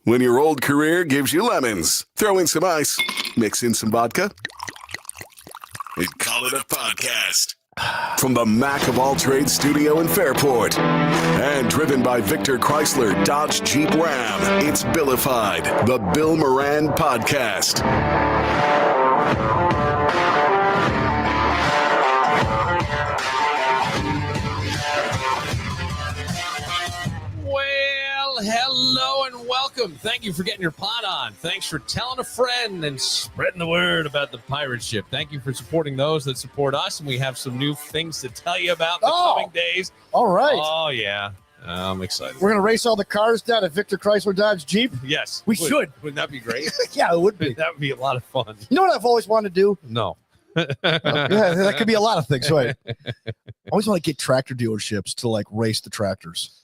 When your old career gives you lemons, throw in some ice, mix in some vodka, and call it a podcast. From the Mac of All Trades studio in Fairport and driven by Victor Chrysler Dodge Jeep Ram, it's Billified, the Bill Moran Podcast. Hello and welcome. Thank you for getting your pot on. Thanks for telling a friend and spreading the word about the pirate ship. Thank you for supporting those that support us. And we have some new things to tell you about in the coming days. All right. Oh, yeah. I'm excited. We're going to race all the cars down at Victor Chrysler Dodge Jeep? Yes. We should. Wouldn't that be great? Yeah, it would be. That would be a lot of fun. You know what I've always wanted to do? No. Yeah, that could be a lot of things, right? I always want to get tractor dealerships to like race the tractors.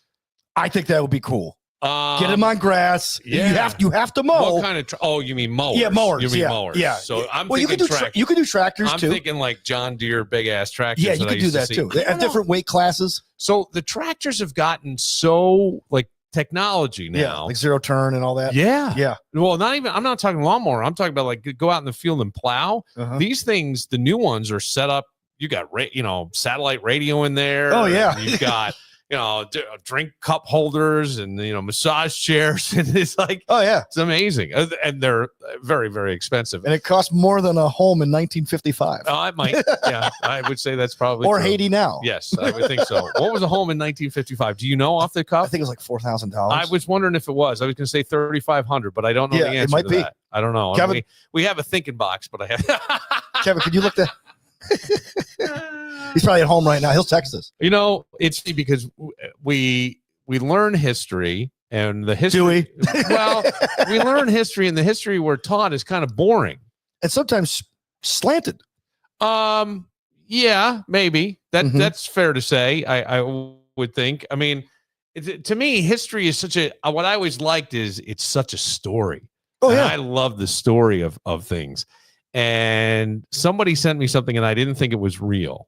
I think that would be cool. Get them on grass. Yeah. You have to mow. What kind of you mean mowers? Yeah, mowers. You mean yeah, mowers. Yeah. So I'm you thinking can do tractors I'm too. thinking like John Deere big ass tractors. Yeah, you can do that too. They have different weight classes. So the tractors have gotten so like technology now. Yeah, like zero turn and all that. Yeah. Yeah. Well, I'm not talking lawnmower. I'm talking about like go out in the field and plow. Uh-huh. These things, the new ones are set up. You got satellite radio in there. Oh yeah. You've got drink cup holders and massage chairs, and it's like, oh yeah, it's amazing, and they're very, very expensive, and it costs more than a home in 1955. Oh, it might. Yeah, I would say that's probably or true. Haiti now. Yes, I would think so. What was a home in 1955? Do you know off the cuff? I think it was like $4,000. I was wondering if it was. I was going to say 3,500, but I don't know the answer. It might to be. That. I don't know. Kevin, we have a thinking box, but I have. Kevin, could you look that? He's probably at home right now. He'll text us. It's because we learn history, and the history. Do we? Well, we learn history, and the history we're taught is kind of boring and sometimes slanted. Yeah, maybe that's fair to say. I would think. I mean, to me, history is such a. What I always liked is it's such a story. Oh yeah, and I love the story of things. And somebody sent me something, and I didn't think it was real.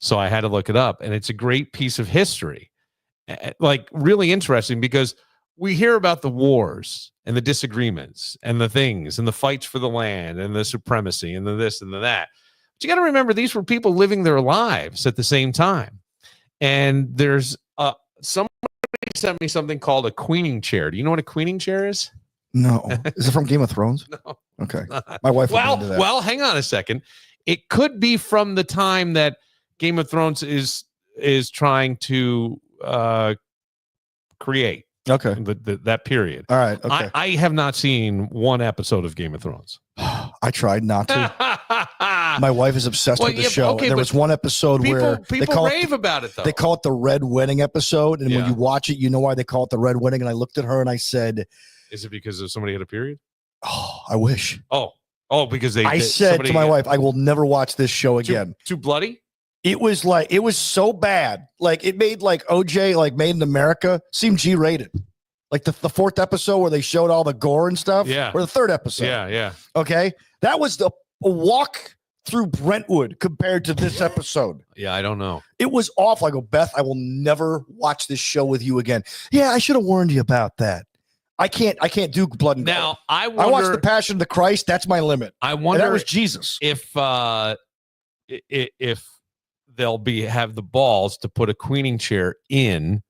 So I had to look it up, and it's a great piece of history, like really interesting, because we hear about the wars and the disagreements and the things and the fights for the land and the supremacy and the this and the that. But you got to remember, these were people living their lives at the same time. And there's somebody sent me something called a queening chair. Do you know what a queening chair is? No. Is it from Game of Thrones? No. Okay. My wife. Well, hang on a second. It could be from the time that Game of Thrones is trying to create. Okay. That period. All right. Okay. I have not seen one episode of Game of Thrones. I tried not to. My wife is obsessed with the show. Okay, there was one episode where people rave about it, though. They call it the Red Wedding episode. And when you watch it, you know why they call it the Red Wedding. And I looked at her and I said, is it because of somebody had a period? Oh, I wish. Oh, because I said to my wife, I will never watch this show again. Too bloody? It was so bad. Like it made like OJ, like Made in America, seem G-rated. Like the fourth episode where they showed all the gore and stuff. Yeah. Or the third episode. Yeah. Okay. That was a walk through Brentwood compared to this episode. Yeah, I don't know. It was awful. I go, Beth, I will never watch this show with you again. Yeah, I should have warned you about that. I can't do blood and now. I watched the Passion of the Christ. That's my limit. I wonder and that was Jesus. If they'll have the balls to put a queening chair in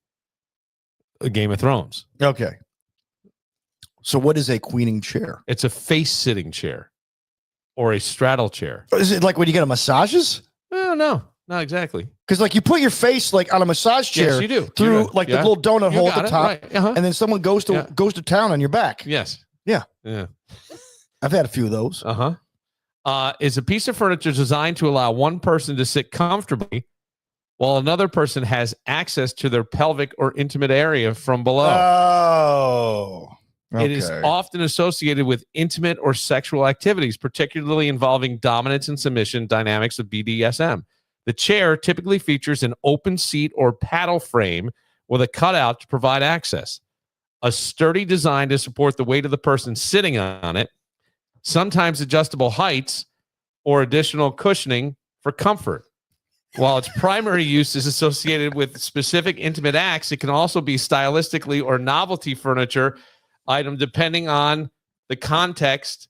a Game of Thrones. Okay. So what is a queening chair? It's a face sitting chair, or a straddle chair. Is it like when you get a massages? No, not exactly. Because like you put your face like on a massage chair, Yes, you do. through like the little donut hole at the top, right. Uh-huh. and then someone goes to town on your back. Yes. Yeah. Yeah. I've had a few of those. Is a piece of furniture designed to allow one person to sit comfortably while another person has access to their pelvic or intimate area from below. Oh. Okay. It is often associated with intimate or sexual activities, particularly involving dominance and submission dynamics of BDSM. The chair typically features an open seat or paddle frame with a cutout to provide access, a sturdy design to support the weight of the person sitting on it, sometimes adjustable heights, or additional cushioning for comfort. While its primary use is associated with specific intimate acts, it can also be stylistically or novelty furniture item depending on the context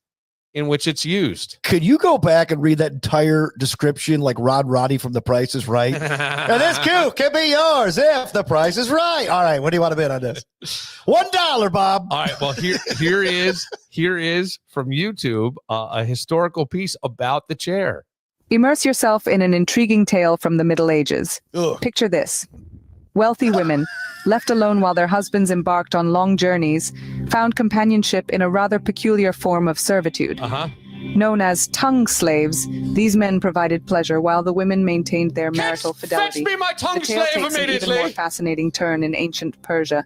in which it's used. Could you go back and read that entire description like Rod Roddy from The Price is Right? And this cue can be yours if the price is right. All right, what do you want to bet on this? $1, Bob. All right, well, here is from YouTube a historical piece about the chair. Immerse yourself in an intriguing tale from the Middle Ages. Ugh. Picture this. Wealthy women, left alone while their husbands embarked on long journeys, found companionship in a rather peculiar form of servitude. Known as tongue slaves, these men provided pleasure while the women maintained their marital fidelity. Fetch me my tongue The tale slave takes an even immediately. more fascinating turn in ancient Persia.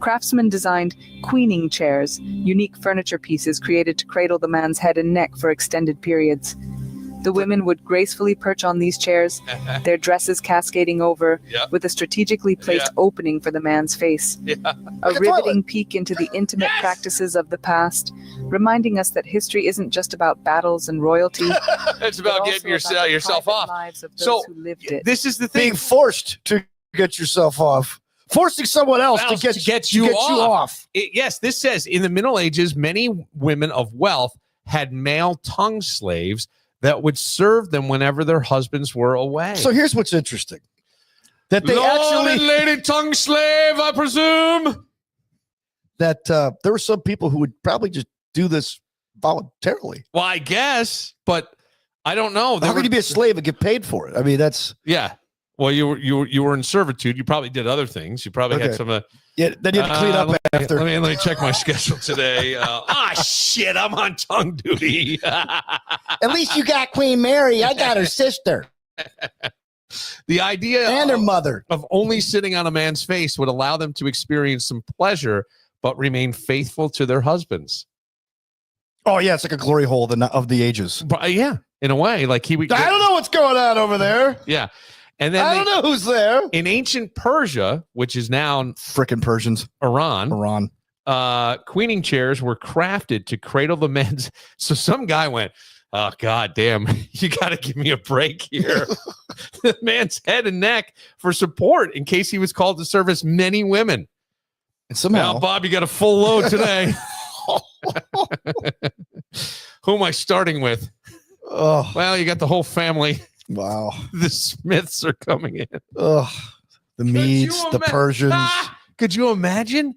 Craftsmen designed queening chairs, unique furniture pieces created to cradle the man's head and neck for extended periods. The women would gracefully perch on these chairs, their dresses cascading over, with a strategically placed opening for the man's face. A riveting peek into the intimate practices of the past, reminding us that history isn't just about battles and royalty. It's about getting yourself off. So this is the thing. Being forced to get yourself off. Forcing someone else to get you off. Yes, this says in the Middle Ages, many women of wealth had male tongue slaves that would serve them whenever their husbands were away. So here's what's interesting. That they Lord actually and lady tongue slave, I presume. That there were some people who would probably just do this voluntarily. Well, I guess, but I don't know. How could you be a slave and get paid for it? I mean, that's Well, you were in servitude. You probably did other things. You probably had some. Then you had to clean up after. Let me check my schedule today. Shit! I'm on tongue duty. At least you got Queen Mary. I got her sister. The idea and her mother of only sitting on a man's face would allow them to experience some pleasure, but remain faithful to their husbands. Oh yeah, it's like a glory hole of the ages. But, in a way, like he would. I don't know what's going on over there. Yeah. And then I don't know who's there. In ancient Persia, which is now frickin' Persians, Iran, queening chairs were crafted to cradle the men's. So some guy went, "Oh God damn, you got to give me a break here." The man's head and neck for support in case he was called to service many women. And somehow, now, Bob, you got a full load today. Who am I starting with? Oh, well, you got the whole family. Wow. The Smiths are coming in. Ugh. The Medes, the Persians. Could you imagine?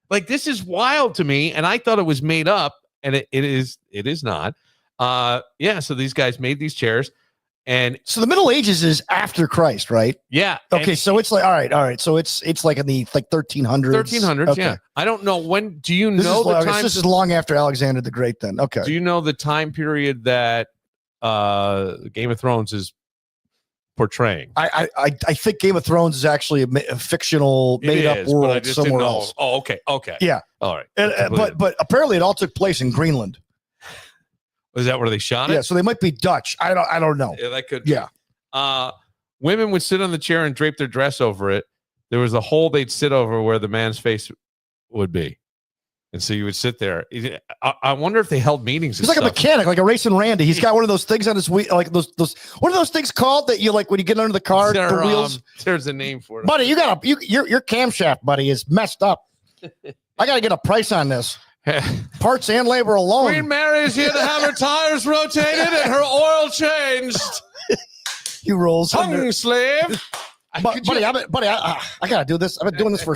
Like, this is wild to me. And I thought it was made up. And it is not. So these guys made these chairs. And so the Middle Ages is after Christ, right? Yeah. Okay. So it's like, all right. So it's like in the 1300s. 1300s. Okay. Yeah. I don't know when. Do you know the time? This is long after Alexander the Great then. Okay. Do you know the time period that Game of Thrones is portraying? I think Game of Thrones is actually a fictional made up world somewhere else. Oh, okay. Yeah. All right. But apparently it all took place in Greenland. Was that where they shot it? Yeah, so they might be Dutch. I don't know. Yeah, that could. Yeah. Women would sit on the chair and drape their dress over it. There was a hole they'd sit over where the man's face would be. And so you would sit there. I wonder if they held meetings. He's like a mechanic, like a Racing Randy. He's got one of those things on his wheel, like those. What are those things called that you like when you get under the car? The wheels. There's a name for it, buddy. Your camshaft, buddy, is messed up. I got to get a price on this. Parts and labor alone. Queen Mary is here to have her tires rotated and her oil changed. He rolls. Tongue slave. Buddy, I gotta do this. I've been doing this for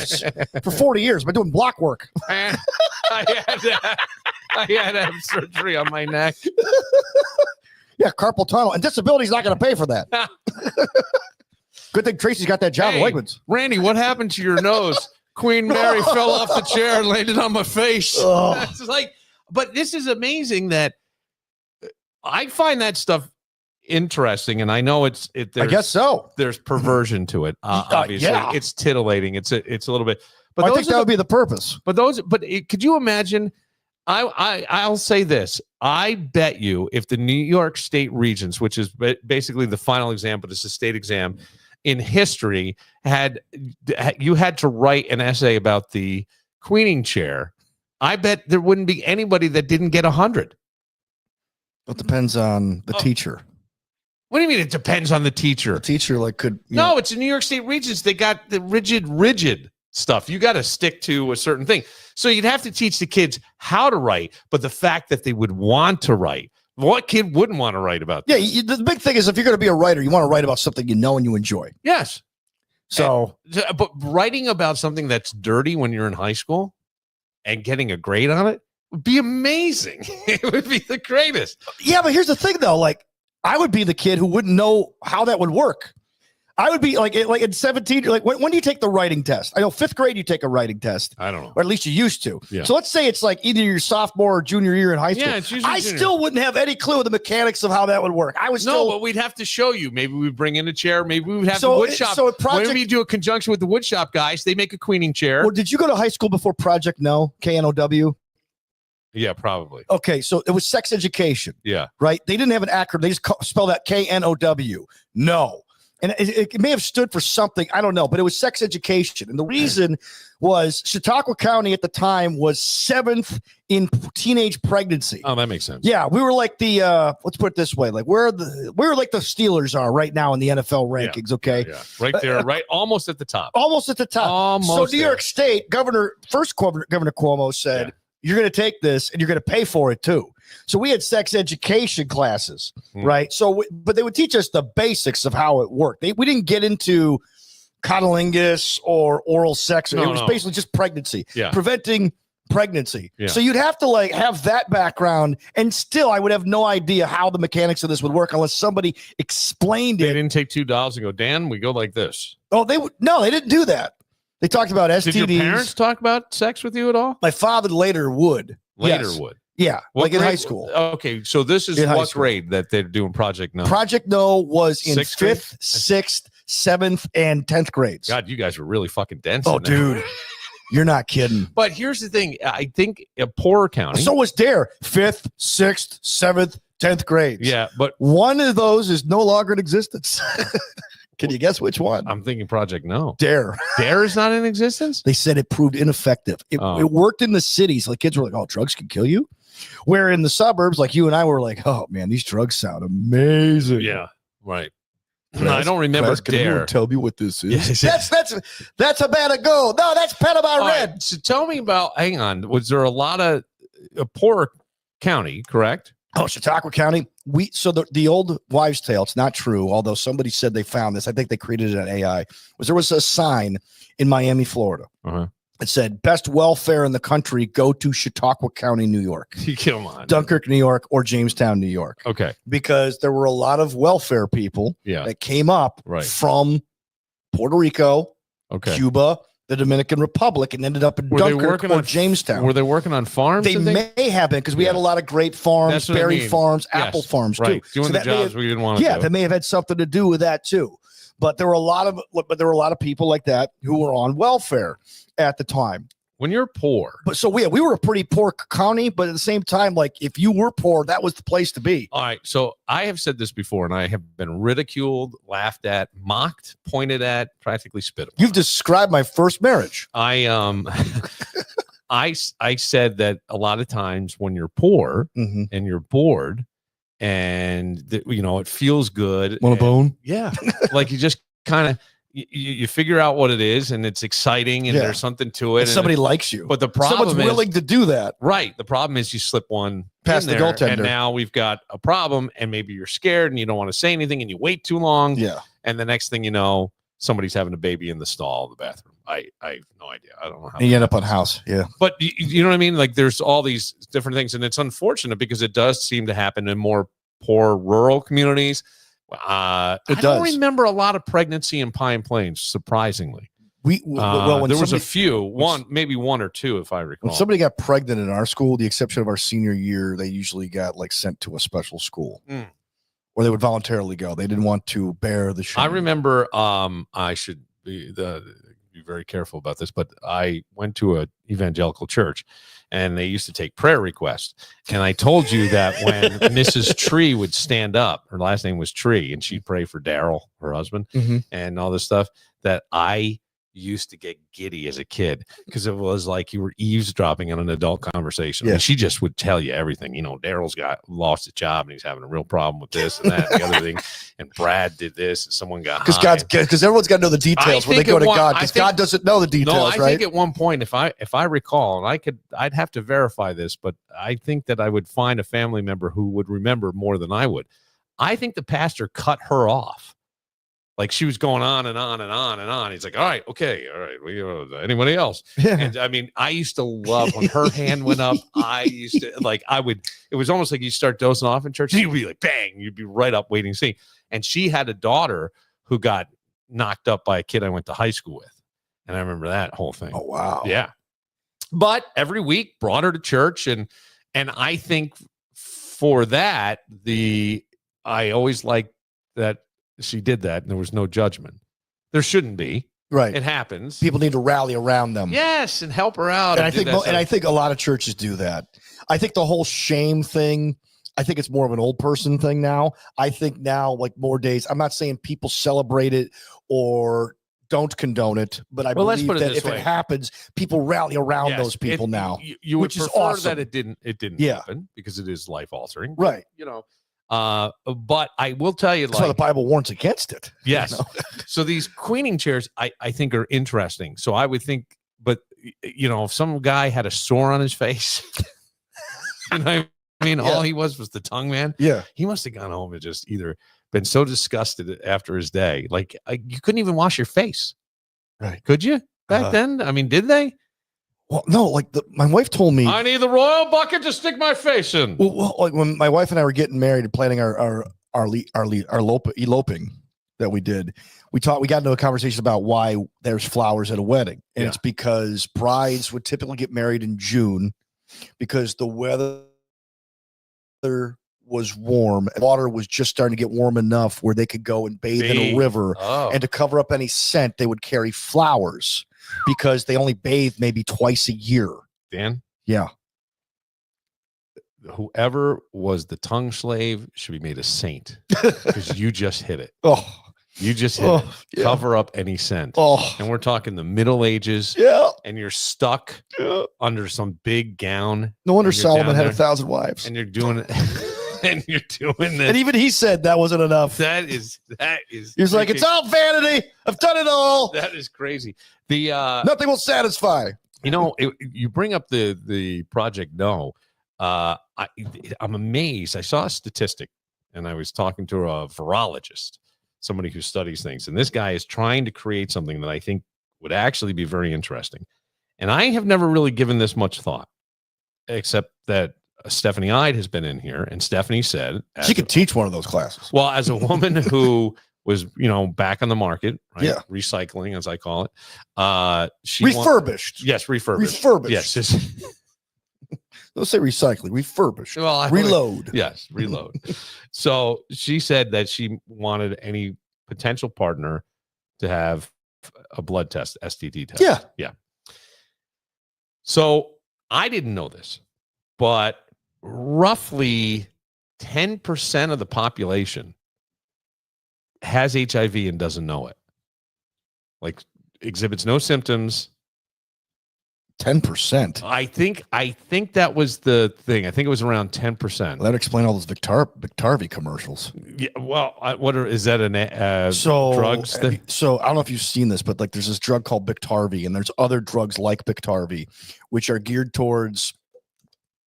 40 years. I've been doing block work. I I had to have surgery on my neck. Yeah, carpal tunnel. And disability's not going to pay for that. Good thing Tracy's got that job at Wegmans. Randy, what happened to your nose? Queen Mary fell off the chair and landed on my face. Oh. It's like, but this is amazing that I find that stuff interesting, and I know I guess so. There's perversion to it. Obviously, it's tittillating. It's a little bit. But I think that would be the purpose. Could you imagine? I'll say this. I bet you if the New York State Regents, which is basically the final exam, but it's a state exam in history, had to write an essay about the queening chair, I bet there wouldn't be anybody that didn't get 100. It depends on the teacher. What do you mean it depends on the teacher? The teacher could. No, it's in New York State Regents. They got the rigid stuff. You got to stick to a certain thing. So you'd have to teach the kids how to write, but the fact that they would want to write. What kid wouldn't want to write about this? Yeah, the big thing is if you're going to be a writer, you want to write about something you know and you enjoy. Yes. So, but writing about something that's dirty when you're in high school and getting a grade on it would be amazing. It would be the greatest. Yeah, but here's the thing, though. I would be the kid who wouldn't know how that would work. I would be like in 17, when do you take the writing test? I know 5th grade you take a writing test. I don't know. Or at least you used to. Yeah. So let's say it's like either your sophomore or junior year in high school. Yeah, it's usually I junior. still wouldn't have any clue of the mechanics of how that would work. But we'd have to show you. Maybe we'd bring in a chair. Maybe we would have the wood shop. So Whenever you do a conjunction with the wood shop guys, they make a queening chair. Well, did you go to high school before Project No? KNOW? Yeah, probably. Okay, so it was sex education. Yeah. Right? They didn't have an acronym. They just spelled out KNOW. No. And it may have stood for something. I don't know. But it was sex education. And the reason was Chautauqua County at the time was 7th in teenage pregnancy. Oh, that makes sense. Yeah, we were like the let's put it this way, like we're like the Steelers are right now in the NFL rankings. Okay, Yeah, right there, right, almost at the top. Almost at the top. Almost so New York State Governor Cuomo said, you're going to take this and you're going to pay for it too. So we had sex education classes, right? So, but they would teach us the basics of how it worked. We didn't get into conolingus or oral sex. It was basically just pregnancy, preventing pregnancy. Yeah. So you'd have to have that background, and still I would have no idea how the mechanics of this would work unless somebody explained it. They didn't take $2 and go, Dan, we go like this. Oh, they didn't do that. They talked about STDs. Did your parents talk about sex with you at all? My father later would. Would. Yeah, what in grade? high school. Okay, so this is what grade that they're doing Project No? Project No was in 6th grade? 5th, 6th, 7th, and 10th grades. God, you guys were really fucking dense. Oh, dude. You're not kidding. But here's the thing. I think a poorer county. So was Dare. 5th, 6th, 7th, 10th grades. Yeah, but one of those is no longer in existence. Can you guess which one? I'm thinking Project No. Dare. Dare is not in existence? They said it proved ineffective. It worked in the cities. Like kids were like, oh, drugs can kill you. Where in the suburbs, like you and I were like, oh, man, these drugs sound amazing. Yeah, right. No, I don't remember Dare. Tell me what this is. That's a bad go. No, that's Panama Red. Right, so tell me about, hang on, was there a lot of a poorer county, correct? Oh, Chautauqua County. So the old wives' tale, it's not true, although somebody said they found this. I think they created it on AI. There was a sign in Miami, Florida. It said, best welfare in the country, go to Chautauqua County, New York. Come on. Dunkirk, New York, or Jamestown, New York. Okay. Because there were a lot of welfare people that came up from Puerto Rico, Cuba, the Dominican Republic, and ended up in Dunkirk or Jamestown. Were they working on farms? They may have been, because we had a lot of grape farms, berry farms, apple farms, too. Doing the jobs we didn't want to do. Yeah, that may have had something to do with that, too. But there were a lot of people like that who were on welfare at the time. When you're poor. But so we were a pretty poor county, but at the same time, like if you were poor, that was the place to be. All right. So I have said this before, and I have been ridiculed, laughed at, mocked, pointed at, practically spit upon. You've described my first marriage. I said that a lot of times when you're poor and you're bored and it feels good. Want a bone? Yeah. Like you just kind of you figure out what it is, and it's exciting, and there's something to it. And somebody likes you. But the problem someone's willing to do that. Right. The problem is you slip one past the goaltender. And now we've got a problem, and maybe you're scared and you don't want to say anything, and you wait too long. Yeah. And the next thing you know, somebody's having a baby in the stall of the bathroom. I have no idea. I don't know how. And you end up on house. Yeah. But you know what I mean? Like there's all these different things, and it's unfortunate because it does seem to happen in more poor rural communities. I don't remember a lot of pregnancy in Pine Plains, surprisingly. When there was a few, maybe one or two, if I recall. When somebody got pregnant in our school, the exception of our senior year, they usually got like sent to a special school, or they would voluntarily go. They didn't want to bear the shame. I remember. I should be very careful about this, but I went to a evangelical church, and they used to take prayer requests. And I told you that when Mrs. Tree would stand up, her last name was Tree, and she'd pray for Daryl, her husband, and all this stuff, that I used to get giddy as a kid because it was like you were eavesdropping on an adult conversation. Yeah. I mean, she just would tell you everything. You know, Daryl's lost his job and he's having a real problem with this and that and the other thing. And Brad did this and someone got because everyone's got to know the details when they go to God, because God doesn't know the details. I think at one point, if I recall, and I'd have to verify this, but I think that I would find a family member who would remember more than I would. I think the pastor cut her off. Like she was going on and on and on and on. He's like, all right. Anybody else? Yeah. And I mean, I used to love when her hand went up. It was almost like you start dozing off in church and you'd be like, bang, you'd be right up waiting to see. And she had a daughter who got knocked up by a kid I went to high school with. And I remember that whole thing. Oh, wow. Yeah. But every week brought her to church. And I think for that, I always liked that she did that and there was no judgment. There shouldn't be. Right. It happens. People need to rally around them. Yes, and help her out. And I think a lot of churches do that. I think the whole shame thing, I think it's more of an old person thing now. I think now, like more days, I'm not saying people celebrate it or don't condone it, but I believe that if it happens, people rally around those people now. You would which is prefer awesome. that it didn't happen because it is life altering. Right. You know. But I will tell you, that's why the Bible warns against it. Yes. You know? So these queening chairs, I think are interesting. So I would think, but you know, if some guy had a sore on his face, you know what I mean? All he was the tongue man. Yeah. He must have gone home and just either been so disgusted after his day. Like you couldn't even wash your face. Right. Could you back then? I mean, did they? Well, no, like my wife told me. I need the royal bucket to stick my face in. Well, like when my wife and I were getting married and planning our eloping that we did, we got into a conversation about why there's flowers at a wedding. And it's because brides would typically get married in June because the weather was warm and water was just starting to get warm enough where they could go and bathe in a river. And to cover up any scent, they would carry flowers because they only bathe maybe twice a year. Dan? Yeah. Whoever was the tongue slave should be made a saint because you just hit it. You just hit it. Cover up any scent. And we're talking the Middle Ages. Yeah. And you're stuck under some big gown. No wonder Solomon had 1,000 wives. And you're doing it. And you're doing this. And even he said that wasn't enough. That is. He's like, it's all vanity. I've done it all. That is crazy. Nothing will satisfy. You know, you bring up the Project No. I'm amazed. I saw a statistic, and I was talking to a virologist, somebody who studies things, and this guy is trying to create something that I think would actually be very interesting. And I have never really given this much thought, except that Stephanie Ide has been in here, and Stephanie said she could teach one of those classes. Well, as a woman who was, back on the market, right? Yeah, recycling, as I call it. She refurbished. Yes, refurbished. Yes. Don't say recycling. Refurbished. Well, reload. Yes, reload. So she said that she wanted any potential partner to have a blood test, STD test. Yeah. So I didn't know this, but roughly 10% of the population has HIV and doesn't know it. Like exhibits no symptoms. 10%. I think that was the thing. I think it was around 10%. That'd explain all those Victarvi commercials. Yeah. Well, is that drugs? So I don't know if you've seen this, but like there's this drug called Victarvi, and there's other drugs like Victarvi, which are geared towards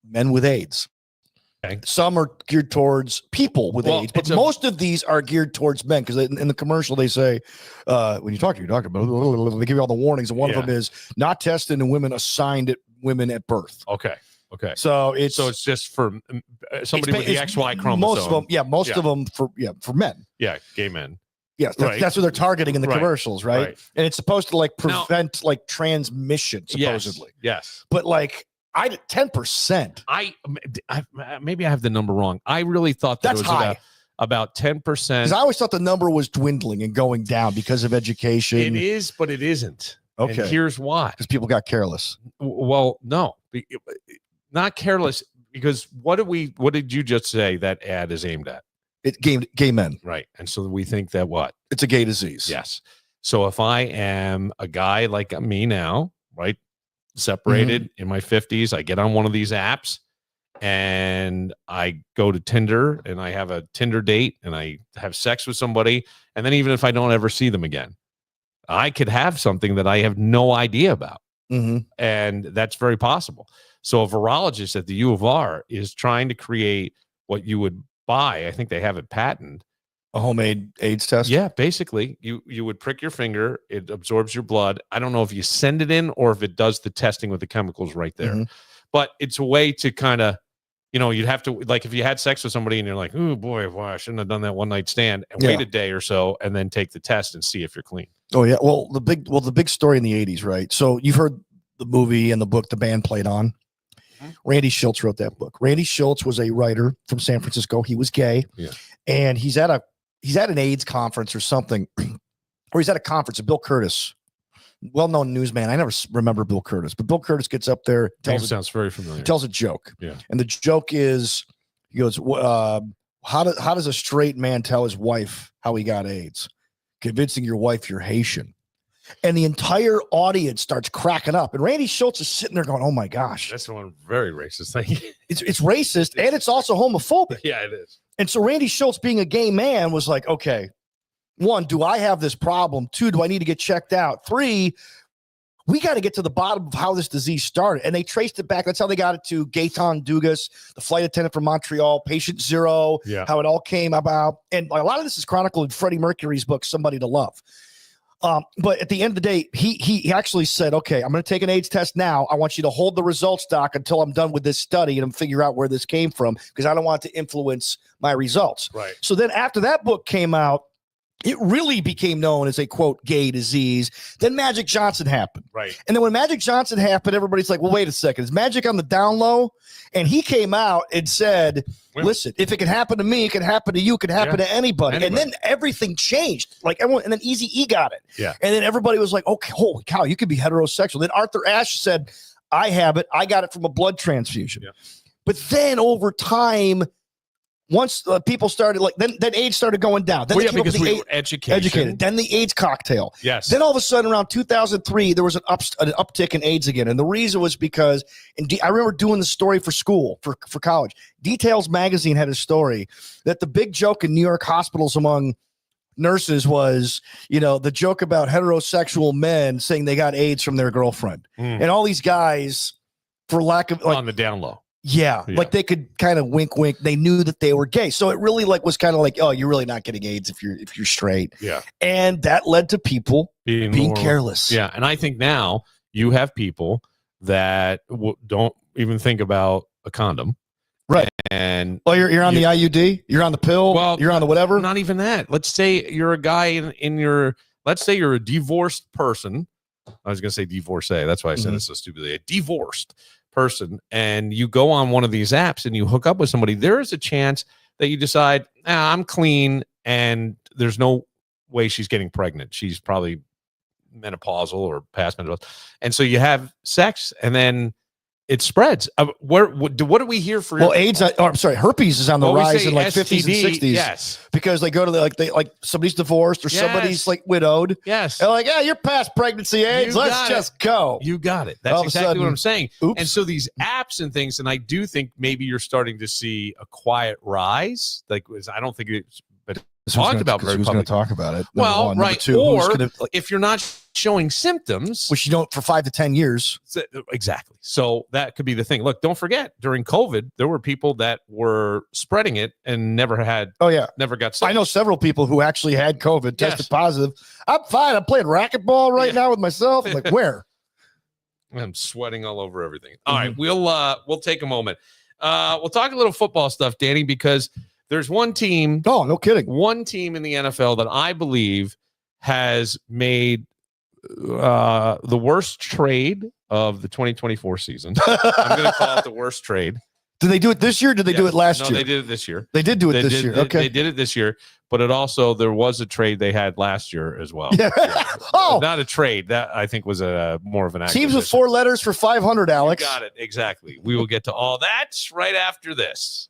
men with AIDS. Okay. Some are geared towards people with Well, AIDS, but it's a- most of these are geared towards men because in the commercial they say, when you talk to your doctor, they give you all the warnings, and one of them is not tested in women assigned women at birth. Okay. So it's just for somebody with the XY chromosome. Most of them, most of them for men. Yeah, gay men. Yes, that's what they're targeting in the commercials, right? And it's supposed to like prevent like transmission, supposedly. Yes. But like 10%. Maybe I have the number wrong. I really thought that That's it was high. about 10%. Because I always thought the number was dwindling and going down because of education. It is, but it isn't. Okay. And here's why. Because people got careless. Well, no. Not careless, because what did you just say that ad is aimed at? It's gay men. Right. And so we think that what? It's a gay disease. Yes. So if I am a guy like me now, right, separated in my 50s, I get on one of these apps and I go to Tinder and I have a Tinder date and I have sex with somebody. And then even if I don't ever see them again, I could have something that I have no idea about. And that's very possible. So a virologist at the U of R is trying to create what you would buy. I think they have it patented. A homemade AIDS test? Yeah, basically, you would prick your finger, it absorbs your blood. I don't know if you send it in or if it does the testing with the chemicals right there. But it's a way to kind of, you'd have to, like if you had sex with somebody and you're like, oh boy, I shouldn't have done that one night stand, and wait a day or so and then take the test and see if you're clean. Oh yeah. Well, the big story in the 80s, right? So you've heard the movie and the book the band played on. Randy Schultz wrote that book. Randy Schultz was a writer from San Francisco. He was gay. Yeah. And he's at an AIDS conference or something, or he's at a conference. And Bill Curtis, well-known newsman. I never remember Bill Curtis, but Bill Curtis gets up there, Sounds very familiar. tells a joke. Yeah. And the joke is, he goes, how does a straight man tell his wife how he got AIDS? Convincing your wife you're Haitian. And the entire audience starts cracking up. And Randy Schultz is sitting there going, oh my gosh. That's one very racist thing. It's racist and it's also homophobic. Yeah, it is. And so Randy Schultz, being a gay man, was like, okay, 1, do I have this problem? 2, do I need to get checked out? 3, we got to get to the bottom of how this disease started. And they traced it back. That's how they got it to Gaetan Dugas, the flight attendant from Montreal, Patient Zero, how it all came about. And a lot of this is chronicled in Freddie Mercury's book, Somebody to Love. But at the end of the day, he actually said, okay, I'm going to take an AIDS test now. I want you to hold the results, doc, until I'm done with this study and figure out where this came from, because I don't want it to influence my results. Right. So then after that book came out, it really became known as a, quote, gay disease. Then Magic Johnson happened. Right. And then when Magic Johnson happened, everybody's like, well, wait a second. Is Magic on the down low? And he came out and said, listen, if it can happen to me, it can happen to you, it can happen to anybody. And then everything changed. Like everyone, and then Eazy-E got it. Yeah. And then everybody was like, okay, holy cow, you could be heterosexual. Then Arthur Ashe said, I have it. I got it from a blood transfusion. Yeah. But then over time, once people started, like, then AIDS started going down. Then because we were educated. Then the AIDS cocktail. Yes. Then all of a sudden, around 2003, there was an uptick in AIDS again, and the reason was because, I remember doing the story for school, for college. Details magazine had a story that the big joke in New York hospitals among nurses was, the joke about heterosexual men saying they got AIDS from their girlfriend, and all these guys, for lack of on the down low. Yeah, like they could kind of wink. They knew that they were gay, so it really was kind of like, oh, you're really not getting AIDS if you're straight. Yeah, and that led to people being careless. Yeah, and I think now you have people that don't even think about a condom. Right. And you're on the IUD, you're on the pill, you're on the whatever. Not even that. Let's say you're a guy let's say you're a divorced person. I was going to say divorcee. That's why I said it so stupidly. A divorced person, and you go on one of these apps and you hook up with somebody, there is a chance that you decide, I'm clean and there's no way she's getting pregnant. She's probably menopausal or past menopausal. And so you have sex and then it spreads. What do we hear for? Well, AIDS. Herpes is on the rise in like STD, 50s and 60s. Yes, because they go to like somebody's divorced or somebody's like widowed. Yes, they're like, yeah, you're past pregnancy AIDS. Let's just go. You got it. That's exactly what I'm saying. And so these apps and things, and I do think maybe you're starting to see a quiet rise. Like, I don't think it's, but talked about very Who's going publicly. to talk about it? Well, one. Number right. two, who's Or gonna, if you're not showing symptoms, which you don't for 5 to 10 years. exactly. So that could be the thing. Look, don't forget during COVID, there were people that were spreading it and never got sick. I know several people who actually had COVID, tested positive. I'm fine. I'm playing racquetball right now with myself. I'm like, where? I'm sweating all over everything. All right, we'll take a moment. We'll talk a little football stuff, Danny, because there's one team. Oh, no kidding. One team in the NFL that I believe has made the worst trade of the 2024 season. I'm going to call it the worst trade. Did they do it this year? Or did they do it last year? No, they did it this year. They did do it this year. Okay. They did it this year, but there was a trade they had last year as well. Yeah. Oh, not a trade. That I think was more of an acquisition. Teams with 4 letters for 500, Alex. You got it. Exactly. We will get to all that right after this.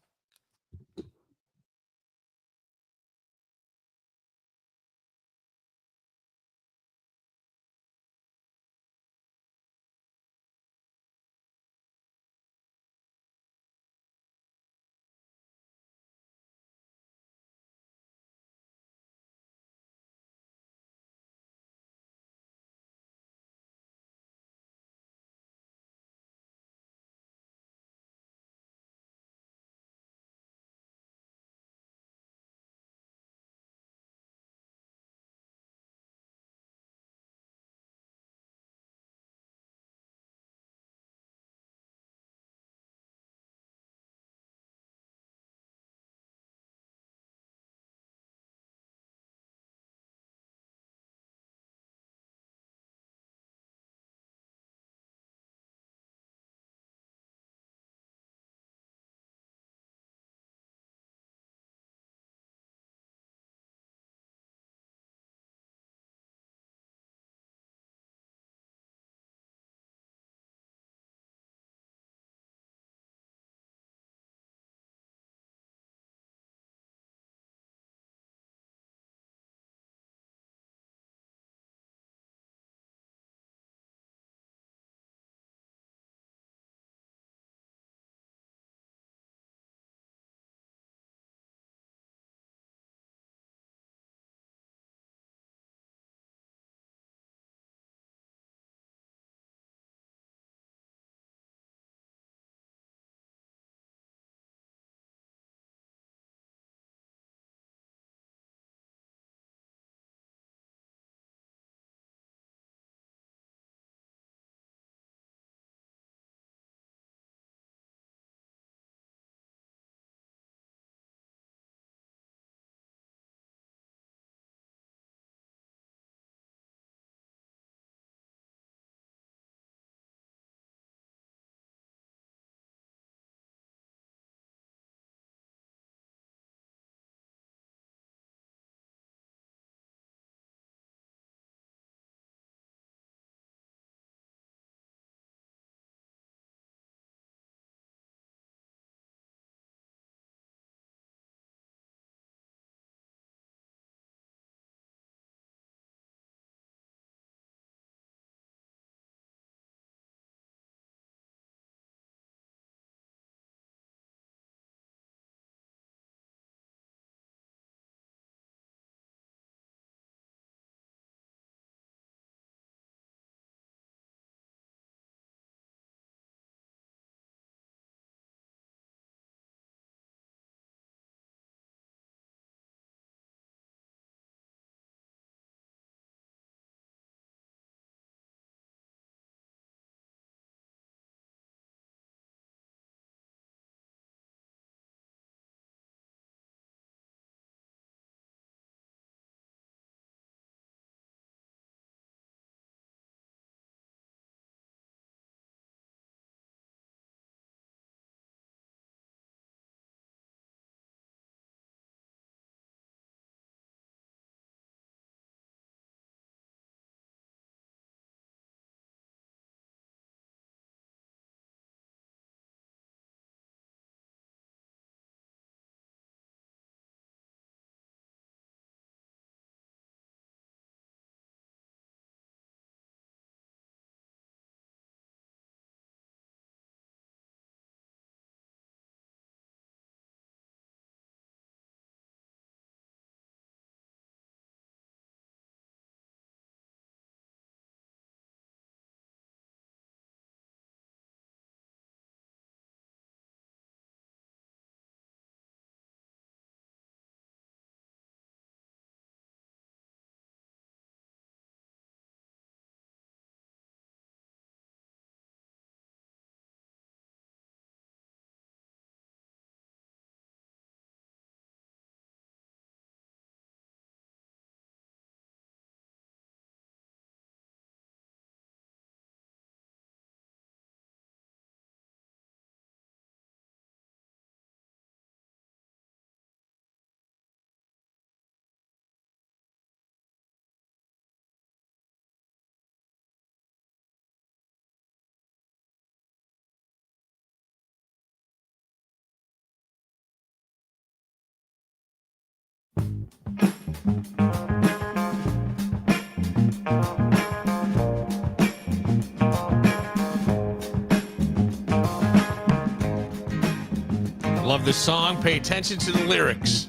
Love this song. Pay attention to the lyrics.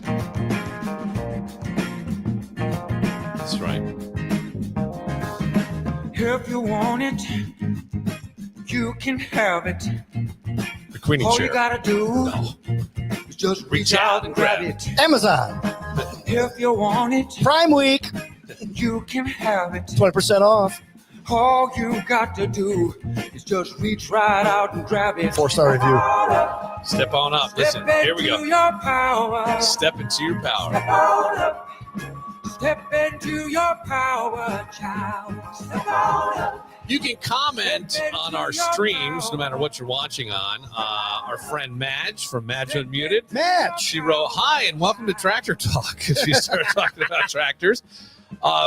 That's right. If you want it, you can have it. The Queenie All chair. you gotta do is just reach out and grab it. Amazon If you want it, Prime Week, you can have it. 20% off. All you got to do is just reach right out and grab it. 4-star review. Step on up. Listen, Step here we into go. your power. Step into your power. Step on up. Step into your power, child. Step on up. You can comment on our streams, no matter what you're watching on. Our friend Madge from Madge Unmuted. Match. She wrote, "Hi, and welcome to Tractor Talk." She started talking about tractors.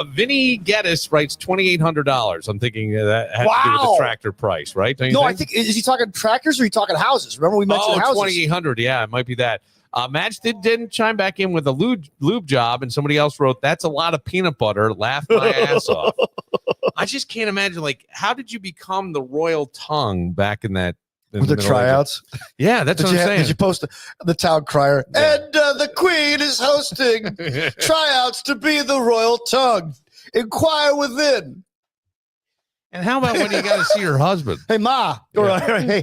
Vinny Geddes writes $2,800. I'm thinking that had to do with Wow. the tractor price, right? Don't you No, I think, is he talking tractors or are you talking houses? Remember we mentioned houses. 2,800. Yeah, it might be that. Madge didn't chime back in with a lube job, and somebody else wrote, "That's a lot of peanut butter." Laughed my ass off. I just can't imagine, like, how did you become the royal tongue back in that? With the tryouts. Yeah, that's what I'm saying. Did you post the town crier? Yeah. And the Queen is hosting tryouts to be the royal tongue. Inquire within. And how about when you got to see your husband? Hey, Ma. Or, Yeah.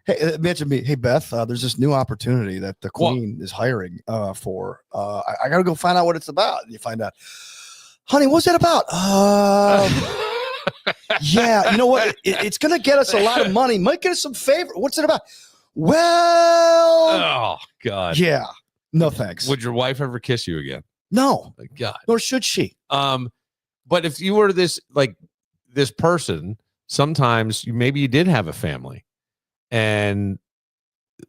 hey, mention me. Hey, Beth, there's this new opportunity that the Queen is hiring for. I got to go find out what it's about. And you find out, honey, what's that about? Yeah, you know what? It's going to get us a lot of money. Might get us some favor. What's it about? Well, Oh, God. yeah. No, thanks. Would your wife ever kiss you again? No, God. nor should she. But if you were this person, sometimes maybe you did have a family and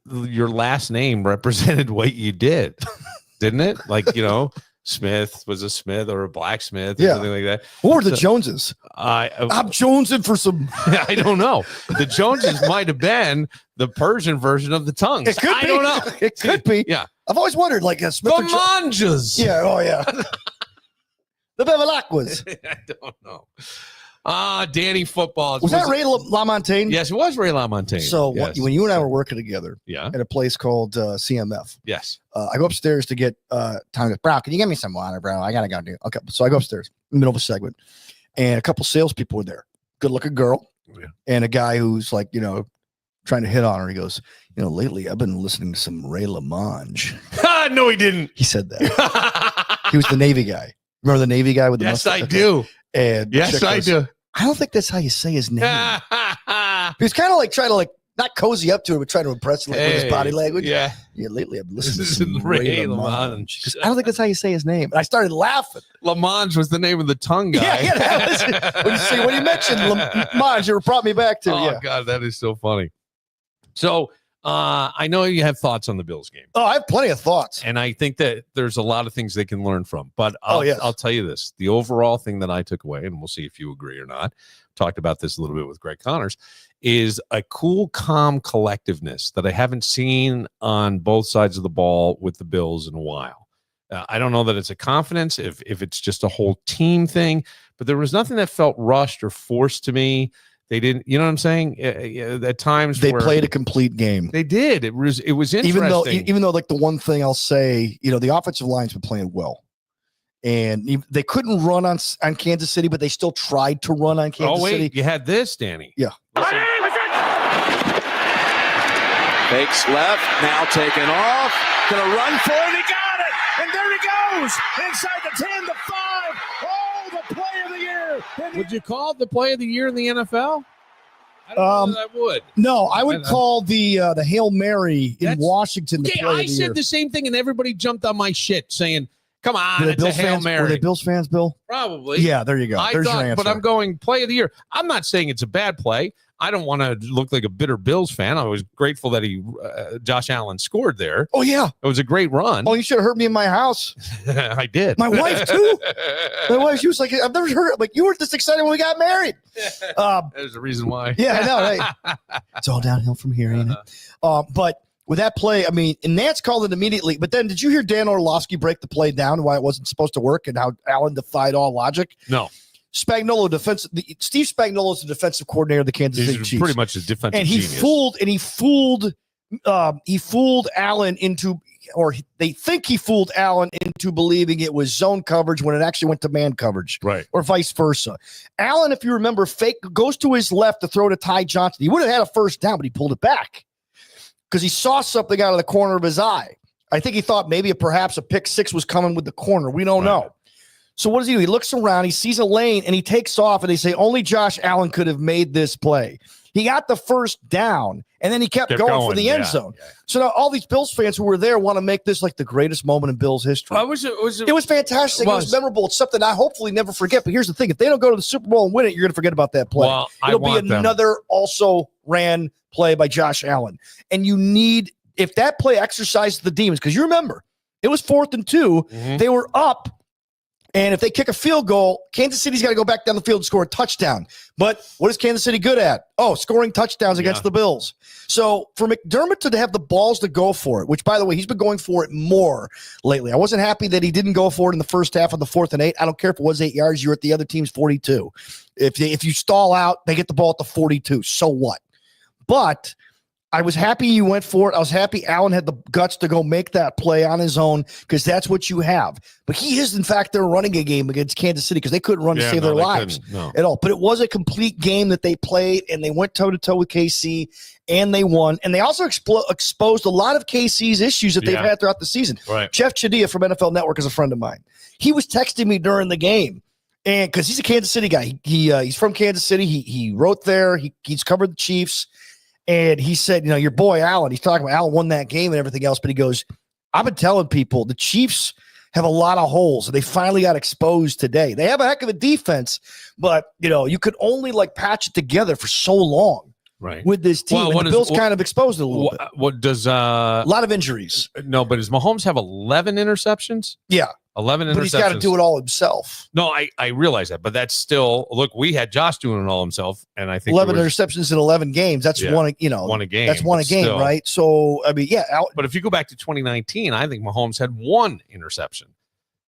your last name represented what you did, didn't it? Like, Smith was a Smith or a blacksmith or Yeah. something like that. Or the Joneses. I'm Jonesing for some. I don't know. The Joneses might have been the Persian version of the tongues. It could I be. don't know. It could be. Yeah. I've always wondered, like a Smith. The Manjas. Yeah. Oh, yeah. The Bevilacquas. I don't know. Danny Football. Was that Ray LaMontagne? Yes, it was Ray LaMontagne. So yes. when you and I were working together Yeah. at a place called CMF, Yes. I go upstairs to get Tom goes, bro, can you get me some water, bro? I gotta go do. Okay, so I go upstairs in the middle of a segment, and a couple salespeople were there. Good looking girl, Yeah. and a guy who's like, trying to hit on her. He goes, lately I've been listening to some Ray LaMonge. No, he didn't. He said that. He was the Navy guy. Remember the Navy guy with the Yes, mustache? I do. And Yes, chick I goes, do. I don't think that's how you say his name. He was kind of like trying to not cozy up to it, but trying to impress with his body language. Yeah. Yeah, lately I've been listening to This is some Ray Ray LaMonge. LaMonge. She goes, I don't think that's how you say his name. And I started laughing. LaMonge was the name of the tongue guy. Yeah, that was, when you mentioned LaMonge, it brought me back to Oh, yeah. God, that is so funny. So I know you have thoughts on the Bills game. Oh, I have plenty of thoughts. And I think that there's a lot of things they can learn from. But yes. I'll tell you this. The overall thing that I took away, and we'll see if you agree or not, talked about this a little bit with Greg Connors, is a cool, calm collectiveness that I haven't seen on both sides of the ball with the Bills in a while. I don't know that it's a confidence, if it's just a whole team thing, but there was nothing that felt rushed or forced to me. They didn't, you know what I'm saying? At times They where played a complete game. they did. It was interesting. Even though like the one thing I'll say, the offensive line's been playing well. And they couldn't run on Kansas City, but they still tried to run on Kansas City. You had this, Danny. Yeah. Fakes left, now taken off. Gonna run for it. He got it. And there he goes. Inside the 10, the 5. Oh, the play of the year. Would you call it the play of the year in the NFL? I don't know that I would. No, I would call the Hail Mary in Washington the Okay, play of I the year. said the same thing, and everybody jumped on my shit saying, come on, Were they it's a Bills Hail fans? Mary. Were they Bills fans, Bill? Probably. Yeah, there you go. I There's your thought, answer. but I'm going play of the year. I'm not saying it's a bad play. I don't want to look like a bitter Bills fan. I was grateful that Josh Allen scored there. Oh, yeah. It was a great run. Oh, you should have heard me in my house. I did. My wife, too. My wife, she was like, I've never heard it. Like, you were this excited when we got married. There's a reason why. Yeah, I know. Right? It's all downhill from here, ain't it? But with that play, I mean, and Nance called it immediately. But then did you hear Dan Orlovsky break the play down and why it wasn't supposed to work and how Allen defied all logic? No. Steve Spagnuolo is the defensive coordinator of the Kansas City He's Chiefs. pretty much a defensive And he genius. fooled Allen into, or they think he fooled Allen into believing it was zone coverage when it actually went to man coverage. Right. Or vice versa. Allen, if you remember, goes to his left to throw to Ty Johnson. He would have had a first down, but he pulled it back because he saw something out of the corner of his eye. I think he thought maybe perhaps a pick six was coming with the corner. We don't know. So what does he do? He looks around, he sees a lane, and he takes off, and they say only Josh Allen could have made this play. He got the first down, and then he kept going for the end zone. Yeah. So now all these Bills fans who were there want to make this like the greatest moment in Bills history. It was fantastic. It was memorable. It's something I hopefully never forget. But here's the thing. If they don't go to the Super Bowl and win it, you're going to forget about that play. Well, it'll be another also ran play by Josh Allen. And you need, if that play exercises the demons, because you remember, it was 4th and 2. Mm-hmm. They were up. And if they kick a field goal, Kansas City's got to go back down the field and score a touchdown. But what is Kansas City good at? Oh, scoring touchdowns against the Bills. So for McDermott to have the balls to go for it, which, by the way, he's been going for it more lately. I wasn't happy that he didn't go for it in the first half of the 4th and 8. I don't care if it was 8 yards. You're at the other team's 42. If you stall out, they get the ball at the 42. So what? But I was happy you went for it. I was happy Allen had the guts to go make that play on his own because that's what you have. But he is, in fact, they're running a game against Kansas City because they couldn't run to save their lives at all. But it was a complete game that they played, and they went toe-to-toe with KC, and they won. And they also exposed a lot of KC's issues that they've had throughout the season. Right. Jeff Chadia from NFL Network is a friend of mine. He was texting me during the game. And because he's a Kansas City guy. He's from Kansas City. He wrote there. He's covered the Chiefs. And he said, your boy Allen, he's talking about Allen won that game and everything else. But he goes, I've been telling people the Chiefs have a lot of holes. And they finally got exposed today. They have a heck of a defense, but, you could only patch it together for so long with this team. Well, and the Bills kind of exposed it a little bit. What does a lot of injuries. No, but does Mahomes have 11 interceptions? Yeah. 11 interceptions. But he's got to do it all himself. No, I realize that, but that's still, look, we had Josh doing it all himself, and I think 11 interceptions in 11 games. That's one a game. That's one a game, still, right? So, I mean, but if you go back to 2019, I think Mahomes had 1 interception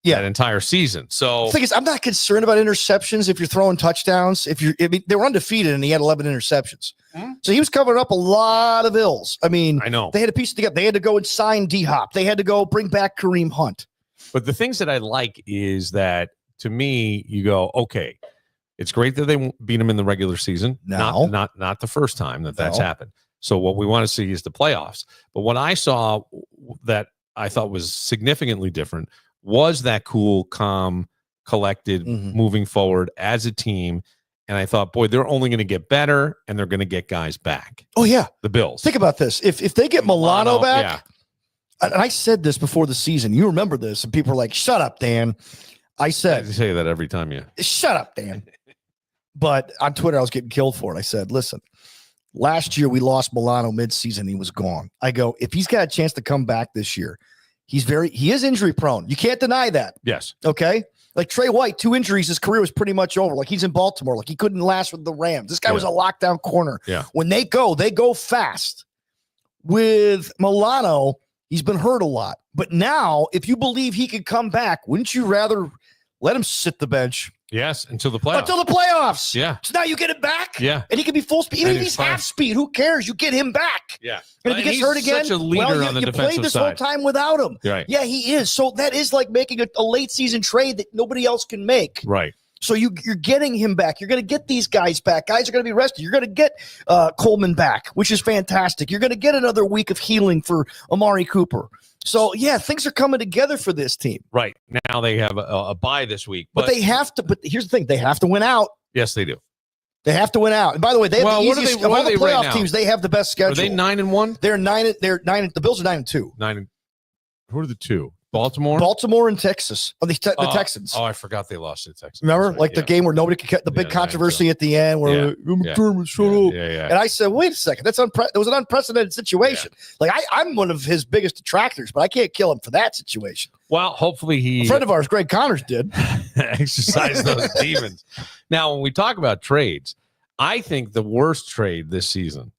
that entire season. So the thing is, I'm not concerned about interceptions if you're throwing touchdowns. They were undefeated and he had 11 interceptions. Mm-hmm. So he was covering up a lot of ills. I mean, I know they had to piece it together. They had to go and sign D-Hop. They had to go bring back Kareem Hunt. But the things that I like is that, to me, you go, okay, it's great that they beat them in the regular season. No. Not the first time that's happened. So what we want to see is the playoffs. But what I saw that I thought was significantly different was that cool, calm, collected, moving forward as a team. And I thought, boy, they're only going to get better, and they're going to get guys back. Oh, yeah. The Bills. Think about this. If they get Milano back. Yeah. And I said this before the season. You remember this, and people are like, "Shut up, Dan." I said, "You say that every time you." Shut up, Dan. But on Twitter, I was getting killed for it. I said, "Listen, last year we lost Milano midseason. He was gone." I go, "If he's got a chance to come back this year, he is injury prone. You can't deny that." Yes. Okay. Like Trey White, 2 injuries, his career was pretty much over. Like he's in Baltimore. Like he couldn't last with the Rams. This guy was a lockdown corner. Yeah. When they go fast. With Milano, he's been hurt a lot. But now, if you believe he could come back, wouldn't you rather let him sit the bench? Yes, until the playoffs. Until the playoffs. Yeah. So now you get him back. Yeah. And he can be full speed. Even if he's half speed, who cares? You get him back. Yeah. And if he gets hurt again, such a leader on the you played this whole time without him. Right. Yeah, he is. So that is like making a late season trade that nobody else can make. Right. So you're getting him back. You're going to get these guys back. Guys are going to be rested. You're going to get Coleman back, which is fantastic. You're going to get another week of healing for Amari Cooper. So, yeah, things are coming together for this team. Right. Now they have a bye this week. But they have to. But here's the thing. They have to win out. Yes, they do. They have to win out. And by the way, they have the easiest of all the playoff teams. They have the best schedule. Are they 9-1? They're 9. The Bills are 9-2. Who are the 2? Baltimore and Texas. Oh, the Texans. Oh, I forgot they lost to the Texans. Remember? Right. The game where nobody could get the big controversy at the end where McDermott shut up. Yeah. And I said, wait a second. It was an unprecedented situation. Yeah. I'm one of his biggest detractors, but I can't kill him for that situation. Well, hopefully a friend of ours, Greg Connors, did. exercise those demons. Now, when we talk about trades, I think the worst trade this season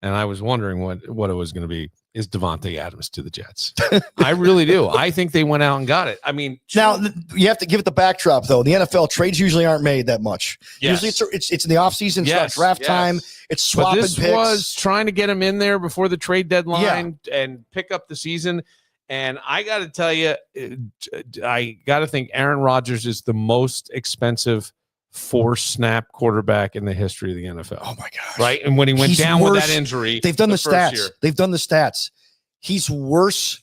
and I was wondering what it was going to be. Is Devontae Adams to the Jets? I really do. I think they went out and got it. I mean, now you have to give it the backdrop though. The NFL trades usually aren't made that much. Yes. Usually it's in the offseason, it's not draft time. It's swapping this picks. Was trying to get him in there before the trade deadline and pick up the season. And I got to tell you, I got to think Aaron Rodgers is the most expensive 4-snap quarterback in the history of the NFL. Oh my gosh. Right. And when he went down with that injury, they've done the first stats. year. They've done the stats. He's worse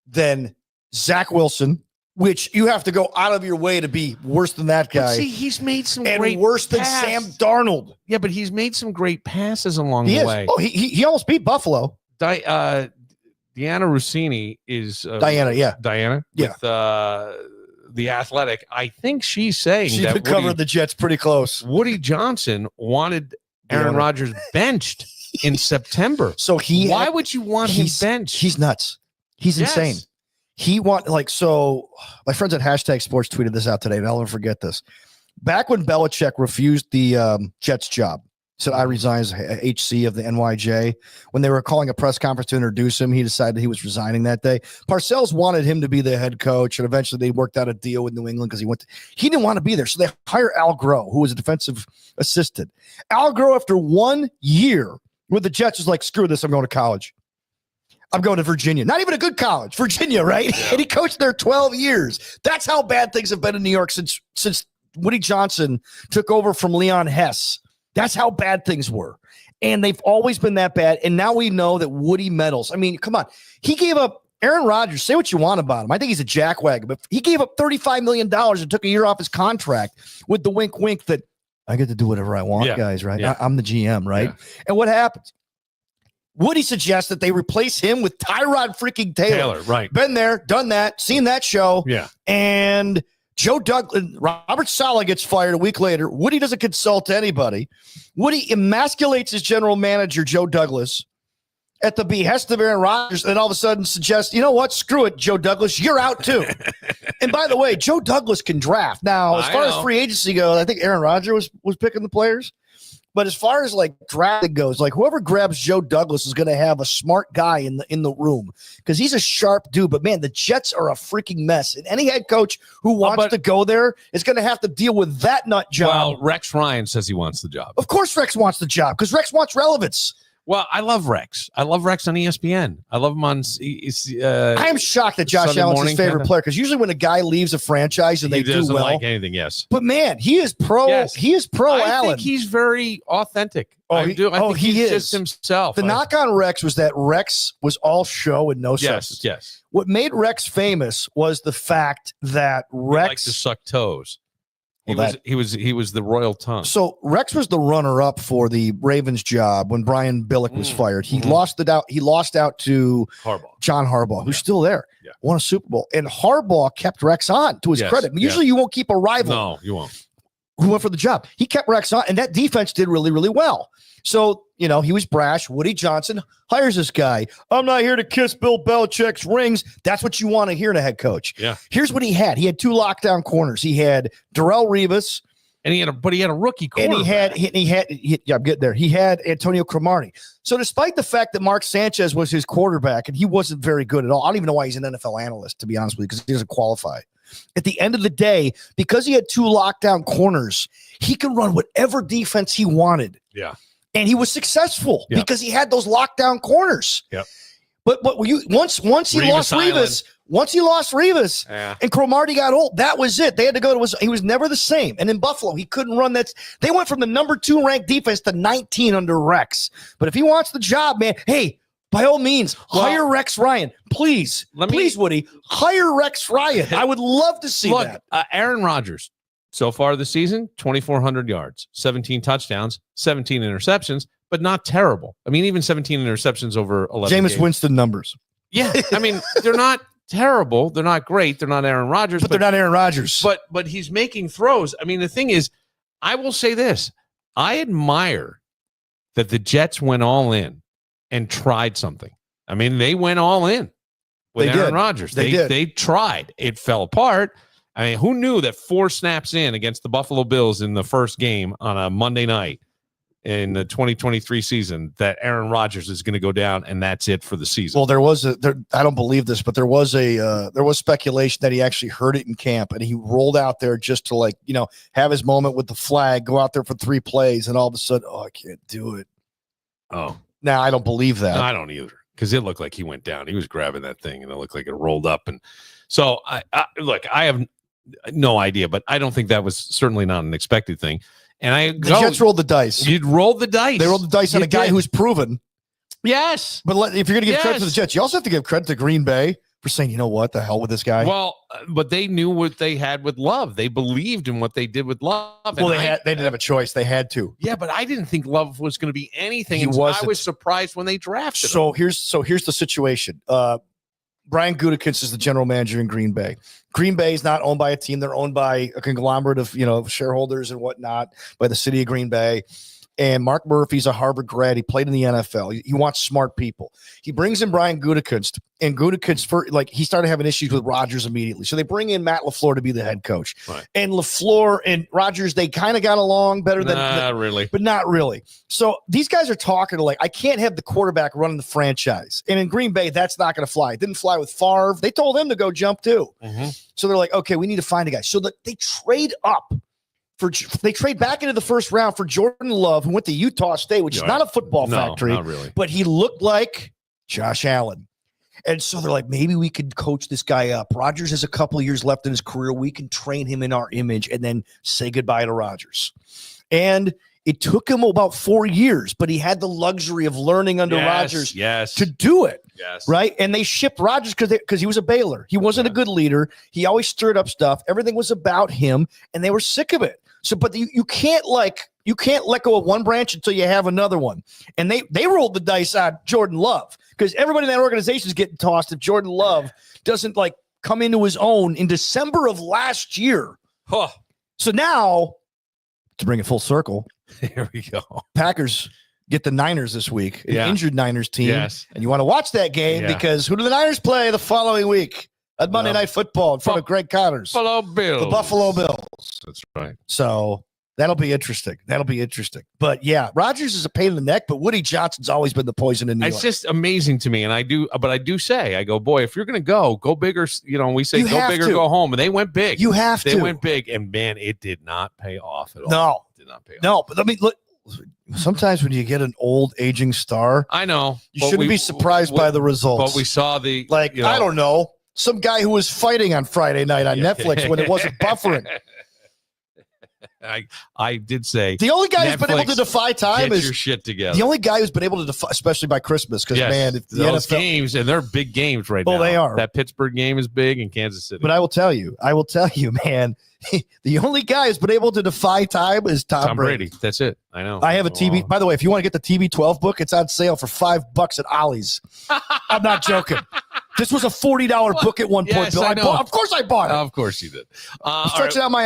than Zach Wilson, which you have to go out of your way to be worse than that guy. But see, he's made some and great worse than pass. Sam Darnold. Yeah, but he's made some great passes along the way. Oh, he almost beat Buffalo. Diana Rossini is Diana. with the Athletic. I think she's saying She that covered the Jets pretty close. Woody Johnson wanted Aaron Rodgers benched in September. So why would you want him benched? He's nuts. He's insane. He so my friends at Hashtag Sports tweeted this out today, and I'll never forget this. Back when Belichick refused the Jets job, said, I resign as HC of the NYJ. When they were calling a press conference to introduce him, he decided he was resigning that day. Parcells wanted him to be the head coach, and eventually they worked out a deal with New England because he didn't want to be there. So they hire Al Groh, who was a defensive assistant. Al Groh, after 1 year with the Jets, was like, screw this, I'm going to college. I'm going to Virginia. Not even a good college, Virginia, right? Yeah. And he coached there 12 years. That's how bad things have been in New York since Woody Johnson took over from Leon Hess. That's how bad things were. And they've always been that bad. And now we know that Woody meddles. I mean, come on. He gave up Aaron Rodgers. Say what you want about him. I think he's a jackwagon, but he gave up $35 million and took a year off his contract with the wink that I get to do whatever I want, guys, right? Yeah. I'm the GM, right? Yeah. And what happens? Woody suggests that they replace him with Tyrod freaking Taylor. Right. Been there, done that, seen that show. Yeah. And Joe Douglas, Robert Saleh gets fired a week later. Woody doesn't consult anybody. Woody emasculates his general manager, Joe Douglas, at the behest of Aaron Rodgers, and all of a sudden suggests, you know what? Screw it, Joe Douglas. You're out too. And by the way, Joe Douglas can draft. Now, as far as free agency goes, I think Aaron Rodgers was picking the players. But as far as like drafting goes, like whoever grabs Joe Douglas is going to have a smart guy in the room because he's a sharp dude. But man, the Jets are a freaking mess, and any head coach who wants to go there is going to have to deal with that nut job. Well, Rex Ryan says he wants the job. Of course, Rex wants the job because Rex wants relevance. Well, I love Rex. I love Rex on ESPN. I love him on. I am shocked that Josh Allen's his favorite player because usually when a guy leaves a franchise and they do well, like anything. Yes, but man, he is pro. Yes. He is pro. I Allen. think he's very authentic. I think he he's is just himself. The knock on Rex was that Rex was all show and no substance. Yes. What made Rex famous was the fact that Rex liked to suck toes. He Well, was the royal tongue. So Rex was the runner-up for the Ravens job when Brian Billick was fired. He lost out to John Harbaugh, who's still there. Yeah. Won a Super Bowl. And Harbaugh kept Rex on to his credit. Usually you won't keep a rival. No, you won't. Who went for the job. He kept Rex on, and that defense did really, really well. So, he was brash. Woody Johnson hires this guy. I'm not here to kiss Bill Belichick's rings. That's what you want to hear in a head coach. Yeah. Here's what he had. He had 2 lockdown corners. He had Darrelle Revis. And he had a rookie corner. And I'm getting there. He had Antonio Cromartie. So despite the fact that Mark Sanchez was his quarterback and he wasn't very good at all, I don't even know why he's an NFL analyst, to be honest with you, because he doesn't qualify. At the end of the day, because he had 2 lockdown corners, he could run whatever defense he wanted. Yeah. And he was successful because he had those lockdown corners. Yep. But once he lost Revis, and Cromartie got old, that was it. They had to go to he was never the same. And in Buffalo, he couldn't run that. They went from the number 2 ranked defense to 19 under Rex. But if he wants the job, man, hey, by all means, hire Rex Ryan. Please, Woody, hire Rex Ryan. I would love to see that. Aaron Rodgers, so far this season, 2,400 yards, 17 touchdowns, 17 interceptions, but not terrible. I mean, even 17 interceptions over 11 Jameis games. Winston numbers. Yeah, I mean, they're not terrible. They're not great. They're not Aaron Rodgers. But they're not Aaron Rodgers. But he's making throws. I mean, the thing is, I will say this. I admire that the Jets went all in and tried something. I mean, they went all in with Aaron Rodgers. They tried. It fell apart. I mean, who knew that 4 snaps in against the Buffalo Bills in the first game on a Monday night, in the 2023 season that Aaron Rodgers is going to go down and that's it for the season. Well, I don't believe this, but there was speculation that he actually heard it in camp and he rolled out there just to have his moment with the flag, go out there for 3 plays, and all of a sudden, I can't do it. Oh, now I don't believe that. No, I don't either, because it looked like he went down. He was grabbing that thing and it looked like it rolled up. And so I have no idea, but I don't think that was certainly not an expected thing. And the Jets rolled the dice. You'd roll the dice. They rolled the dice on a guy who's proven. Yes. But if you're going to give credit to the Jets, you also have to give credit to Green Bay for saying, you know what, the hell with this guy. Well, but they knew what they had with Love. They believed in what they did with Love. Well, they didn't have a choice. They had to. Yeah, but I didn't think Love was going to be anything. He wasn't. I was surprised when they drafted him. Here's the situation. Brian Gutekunst is the general manager in Green Bay. Green Bay is not owned by a team. They're owned by a conglomerate of, shareholders and whatnot, by the city of Green Bay. And Mark Murphy's a Harvard grad. He played in the NFL. He wants smart people. He brings in Brian Gutekunst, and Gutekunst, he started having issues with Rodgers immediately. So they bring in Matt LaFleur to be the head coach. Right. And LaFleur and Rodgers, they kind of got along better than really, but not really. So these guys are talking to I can't have the quarterback running the franchise. And in Green Bay, that's not going to fly. It didn't fly with Favre. They told him to go jump too. Mm-hmm. So they're like, okay, we need to find a guy. So they trade up. They trade back into the first round for Jordan Love, who went to Utah State, which is not a football factory, not really. But he looked like Josh Allen. And so they're like, maybe we could coach this guy up. Rodgers has a couple of years left in his career. We can train him in our image and then say goodbye to Rodgers. And it took him about 4 years, but he had the luxury of learning under Rodgers to do it. Yes. Right. And they shipped Rodgers because he was a Baylor. He wasn't a good leader. He always stirred up stuff. Everything was about him, and they were sick of it. So, but you can't let go of one branch until you have another one. And they rolled the dice on Jordan Love because everybody in that organization is getting tossed if Jordan Love doesn't come into his own in December of last year. Huh. So now, to bring it full circle, here we go. Packers get the Niners this week, an injured Niners team. Yes. And you want to watch that game because who do the Niners play the following week? At Monday Night Football in front of Greg Connors. Buffalo Bills. The Buffalo Bills. That's right. So that'll be interesting. But yeah, Rodgers is a pain in the neck, but Woody Johnson's always been the poison in New York. It's just amazing to me. And I do say, boy, if you're going to go bigger, we say go big or go home. And they went big. You have to. They went big. And man, it did not pay off at all. No. It did not pay off. No, but I mean, look, sometimes when you get an old aging star, I know. You shouldn't be surprised by the results. But we saw the I don't know. Some guy who was fighting on Friday night on Netflix when it wasn't buffering. I did say the only guy who's been able to defy time is your shit together. The only guy who's been able to defy, especially by Christmas, because man, if those NFL games, and they're big games right now. Oh, they are. That Pittsburgh game is big in Kansas City. But I will tell you, man, the only guy who's been able to defy time is Tom Brady. That's it. I know. I have a TV. By the way, if you want to get the TB12 book, it's on sale for $5 at Ollie's. I'm not joking. This was a $40 book at one point, Bill. Of course I bought it. Of course you did. I'm stretching out my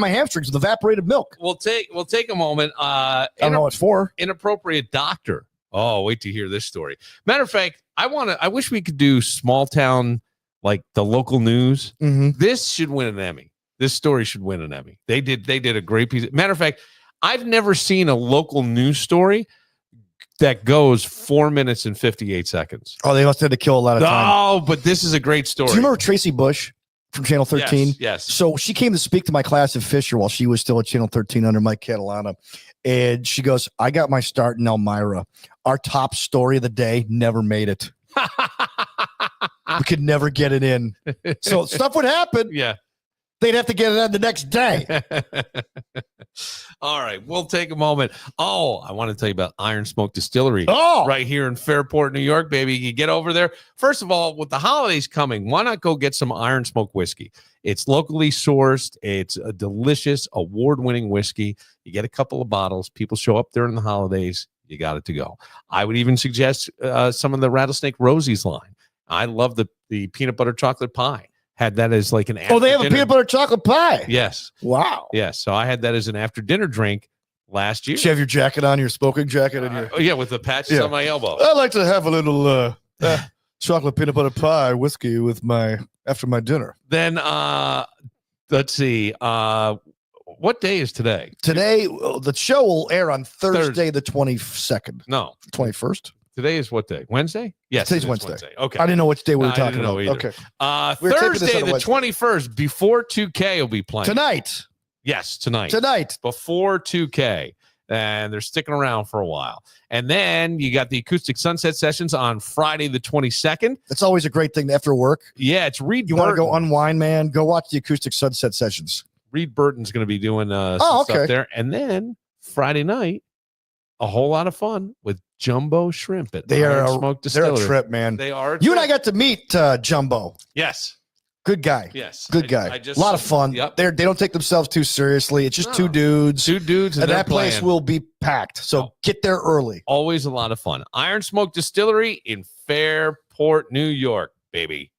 hamstrings with evaporated milk. We'll take a moment. I don't know what it's for. Inappropriate doctor. Oh, wait to hear this story. Matter of fact, I wish we could do small town, like the local news. Mm-hmm. This should win an Emmy. This story should win an Emmy. They did a great piece. Matter of fact, I've never seen a local news story that goes 4 minutes and 58 seconds. Oh, they must have to kill a lot of time. Oh, but this is a great story. Do you remember Tracy Bush from Channel 13? Yes. So she came to speak to my class at Fisher while she was still at Channel 13 under Mike Catalana. And she goes, I got my start in Elmira. Our top story of the day never made it. We could never get it in. So stuff would happen. Yeah. They'd have to get it on the next day. All right. We'll take a moment. Oh, I want to tell you about Iron Smoke Distillery. Oh, right here in Fairport, New York, baby. You get over there. First of all, with the holidays coming, why not go get some Iron Smoke whiskey? It's locally sourced. It's a delicious, award-winning whiskey. You get a couple of bottles. People show up during the holidays. You got it to go. I would even suggest some of the Rattlesnake Rosie's line. I love the peanut butter chocolate pie. Had that as like an after they have dinner. a peanut butter chocolate pie. Yes. Wow. Yes. So I had that as an after dinner drink last year. Did you have your jacket on, your smoking jacket, and your with the patches on my elbow. I like to have a little chocolate peanut butter pie whiskey with after my dinner. Then let's see. what day is today? Today, the show will air on Thursday, the 22nd, No. 21st. Today is what day? Wednesday? Yes. Today's it is Wednesday. Okay. I didn't know which day we were I talking didn't know about. either. Okay. We were taping this Thursday, on a the Wednesday. 21st, before 2K will be playing. Tonight. Yes, tonight. Before 2K. And they're sticking around for a while. And then you got the Acoustic Sunset Sessions on Friday, the 22nd. That's always a great thing after work. Yeah, it's Reed You Burton. want to go unwind, man? Go watch the Acoustic Sunset Sessions. Reed Burton's going to be doing some stuff there. And then Friday night, a whole lot of fun with Jumbo Shrimp at Iron Smoke They're Distillery. a trip, man. They are. You and I got to meet Jumbo. Yes. Good guy. Yes. Good guy. I just, a lot of fun. Yep. They don't take themselves too seriously. It's just two dudes. And that place playing. will be packed. So get there early. Always a lot of fun. Iron Smoke Distillery in Fairport, New York, baby.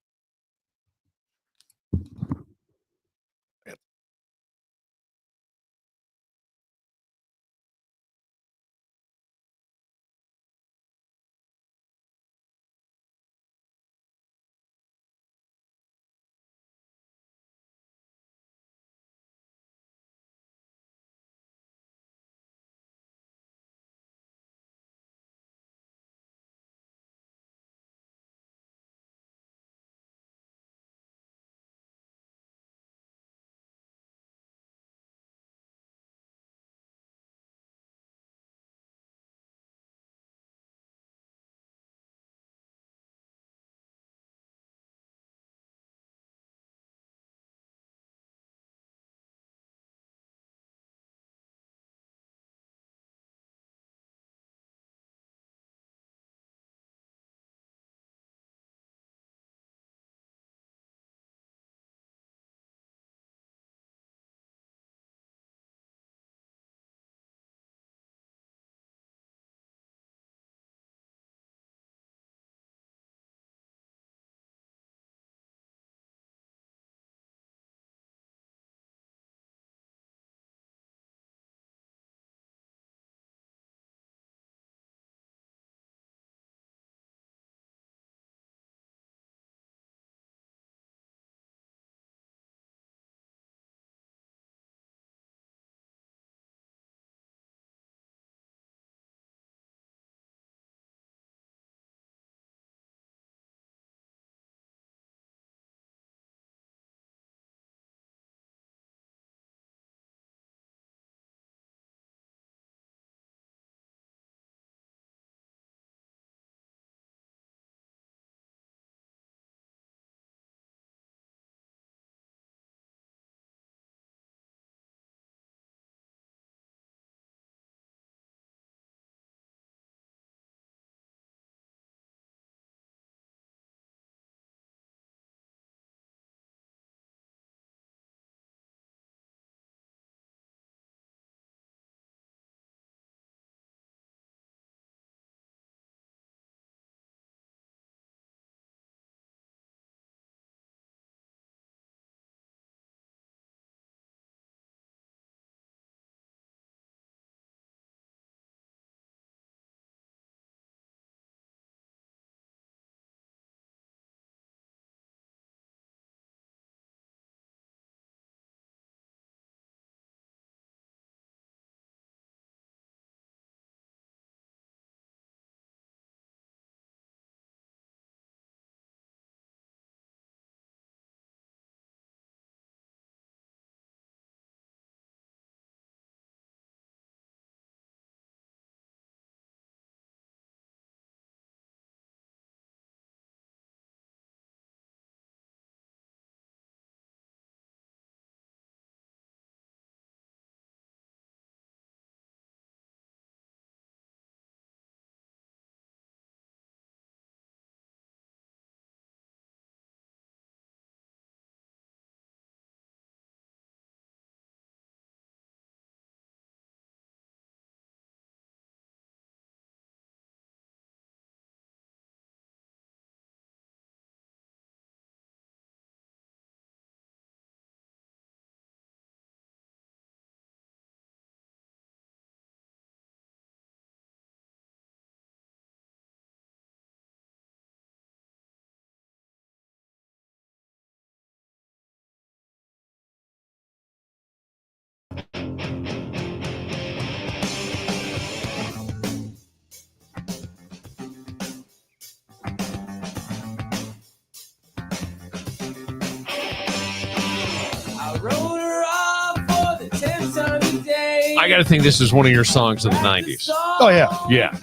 I got to think this is one of your songs of the 90s. Oh yeah, Yeah.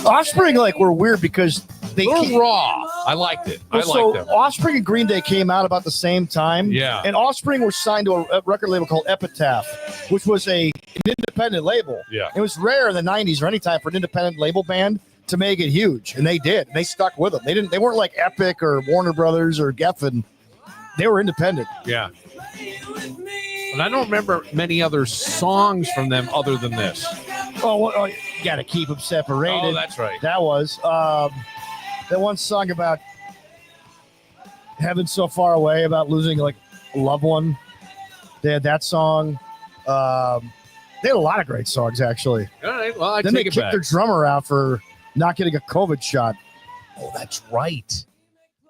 Offspring were weird because they They're raw. I liked it. I so liked them. Offspring and Green Day came out about the same time. Yeah. And Offspring were signed to a record label called Epitaph, which was an independent label. Yeah. It was rare in the 90s or any time for an independent label band to make it huge. And they did. They stuck with them. They weren't like Epic or Warner Brothers or Geffen. They were independent. Yeah. And I don't remember many other songs from them other than this. Oh, you got to keep them separated. Oh, that's right. That was that one song about heaven so far away, about losing like a loved one. They had that song. They had a lot of great songs, actually. All right. Well, I Then they take it kicked back. their drummer out for not getting a COVID shot. Oh, that's right.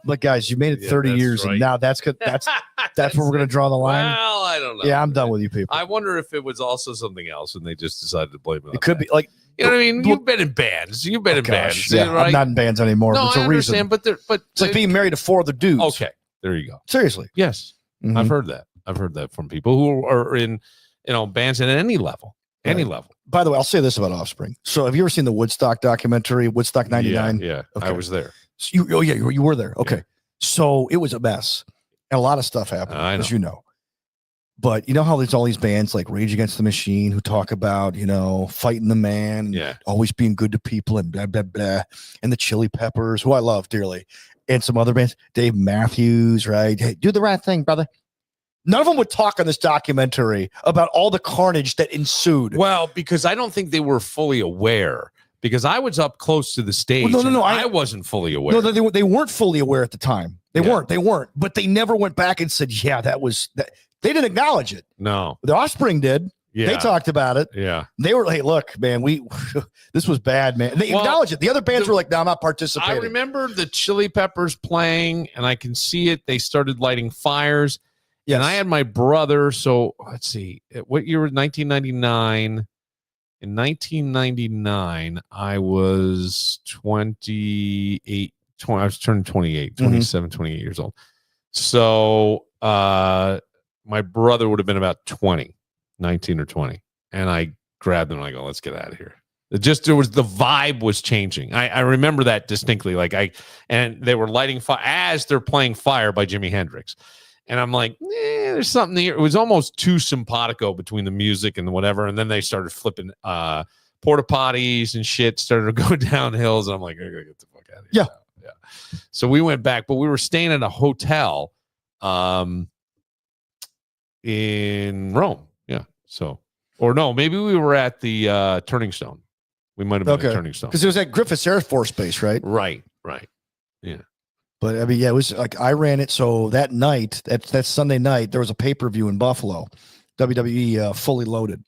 But guys, you made it Yeah, 30 that's years, right. and now that's where we're going to draw the line. Well, I don't know. Yeah, I'm done with you people. I wonder if it was also something else and they just decided to blame it on It could that. be like, You know what I mean? Look- You've been in bands. You've been in gosh, bands. yeah, right? I'm not in bands anymore. No, It's I a reason. understand, but It's like being married to 4 other dudes. okay. There you go. Seriously. Yes, Mhm. I've heard that. I've heard that from people who are in, bands at any level. Any Right. level. By the way, I'll say this about Offspring. So have you ever seen the Woodstock documentary, Woodstock 99? Yeah, Okay. I was there. So you were there. Okay. So it was a mess. And a lot of stuff happened, I as know. you know. But you know how there's all these bands like Rage Against the Machine who talk about, fighting the man, and Yeah. always being good to people and blah, blah, blah. And the Chili Peppers, who I love dearly. And some other bands, Dave Matthews, right? Hey, do the right thing, brother. None of them would talk on this documentary about all the carnage that ensued. Well, because I don't think they were fully aware. Because I was up close to the stage. Well, no, and I wasn't fully aware. No, they weren't fully aware at the time. They Yeah. weren't. But they never went back and said, yeah, that was that. They didn't acknowledge it. No. The Offspring did. Yeah. They talked about it. Yeah. They were like, hey, look, man, this was bad, man. They Well, acknowledged it. The other bands the- were like, no, I'm not I participating. remember the Chili Peppers playing, and I can see it. They started lighting fires. Yes. And I had my brother. So let's see. What year was 1999? In 1999, I was 28. I was turning 28, 27, 28 years old. So my brother would have been about 20, 19 or 20. And I grabbed him and I go, let's get out of here. The vibe was changing. I remember that distinctly. And they were lighting fire as they're playing Fire by Jimi Hendrix. And I'm like, there's something here. It was almost too simpatico between the music and whatever. And then they started flipping porta potties and shit, started to go down hills. And I'm like, I gotta get the fuck out of here. Yeah. Yeah. So we went back, but we were staying at a hotel in Rome. Yeah. So, or no, maybe we were at the Turning Stone. We might have been at Turning Stone. Because it was at Griffiths Air Force Base, right? Right. Yeah. But I mean, yeah, it was like I ran it. So that night, that Sunday night, there was a pay-per-view in Buffalo, WWE Fully Loaded.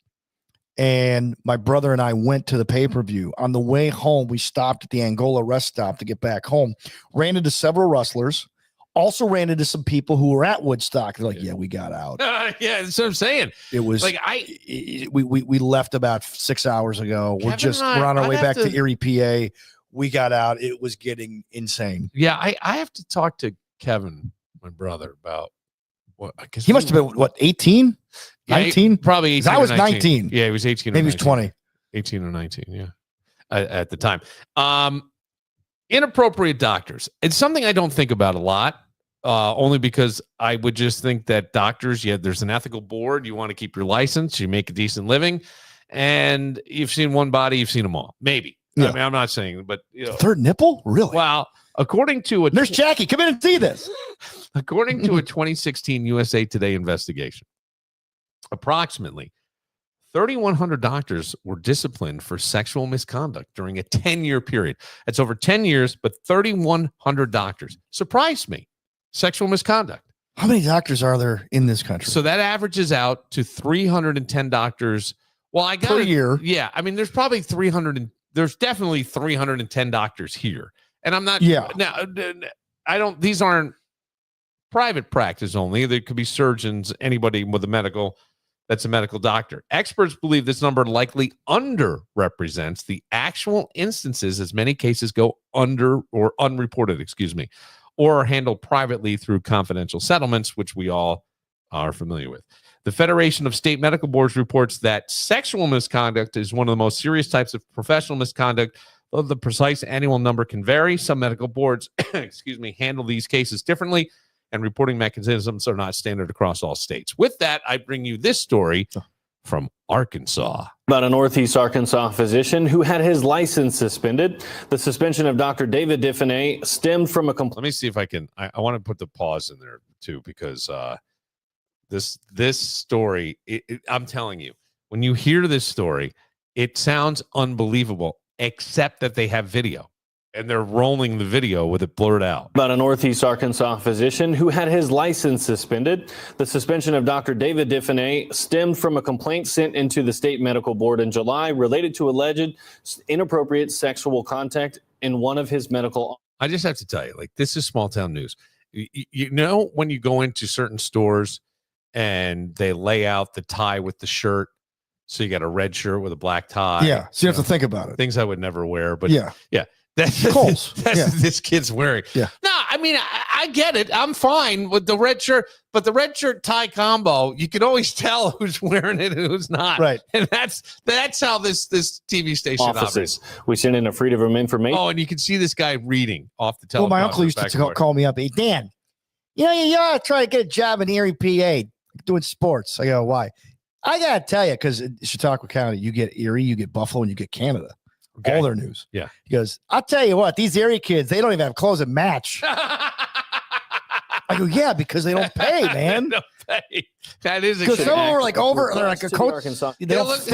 And my brother and I went to the pay-per-view. On the way home, we stopped at the Angola rest stop to get back home. Ran into several wrestlers. Also ran into some people who were at Woodstock. They're like, yeah, we got out. Yeah, that's what I'm saying. It was Like we left about 6 hours ago. Kevin and I- We're on our I'd way have back to to- Erie, PA. We got out. It was getting insane. Yeah, I have to talk to Kevin, my brother, about what I guess He must have been, what, 18? 19? Probably 18. I or was 19. 19. Yeah, he was 18. Maybe or he was 20. 18 or 19. Yeah, at the time. Inappropriate doctors. It's something I don't think about a lot. Only because I would just think that doctors, there's an ethical board. You want to keep your license. You make a decent living, and you've seen one body, you've seen them all. Maybe. Yeah. I mean, I'm not saying, but Third nipple? Really? well, according to a Nurse Jackie, come in and see this. According to a 2016 USA Today investigation, approximately 3,100 doctors were disciplined for sexual misconduct during a 10-year period. That's over 10 years, but 3,100 doctors. Surprised me. Sexual misconduct. How many doctors are there in this country? So that averages out to 310 doctors. Well, I got per year. Yeah, I mean, there's probably 300. There's definitely 310 doctors here, and I'm not. Yeah. Now, I don't. These aren't private practice only. There could be surgeons, anybody with a medical. That's a medical doctor. Experts believe this number likely underrepresents the actual instances, as many cases go under or unreported. Excuse me. Or are handled privately through confidential settlements, which we all are familiar with. The Federation of State Medical Boards reports that sexual misconduct is one of the most serious types of professional misconduct. Though the precise annual number can vary, some medical boards, handle these cases differently, and reporting mechanisms are not standard across all states. With that, I bring you this story from Arkansas. About a Northeast Arkansas physician who had his license suspended. The suspension of Dr. David Diffenay stemmed from a complaint. Let me see if I can. I want to put the pause in there too, because this story, I'm telling you, when you hear this story, it sounds unbelievable, except that they have video. And they're rolling the video with it blurred out. About a Northeast Arkansas physician who had his license suspended. The suspension of Dr. David Diffenay stemmed from a complaint sent into the state medical board in July related to alleged inappropriate sexual contact in one of his medical. I just have to tell you, like, this is small town news. You know, when you go into certain stores and they lay out the tie with the shirt, so you got a red shirt with a black tie. Yeah, so you have to think about it. Things I would never wear, but Yeah. That's Coles. this kid's wearing. Yeah. No, I mean, I get it. I'm fine with the red shirt, but the red shirt tie combo, you can always tell who's wearing it and who's not. Right. And that's how this TV station Offices. operates. We sent in a freedom of information. Oh, and you can see this guy reading off the teleprompter. Well, my uncle used back to and forth. call me up. Hey, Dan, you ought to try to get a job in Erie, PA, doing sports. I go, why? I got to tell you, because in Chautauqua County, you get Erie, you get Buffalo, and you get Canada. Okay. All their news. Yeah. He goes, I'll tell you what, these Erie kids, they don't even have clothes that match. I go, yeah, because they don't pay, man. Don't pay. That is Because some of them are like over, they're like a To the coach. Arkansas. They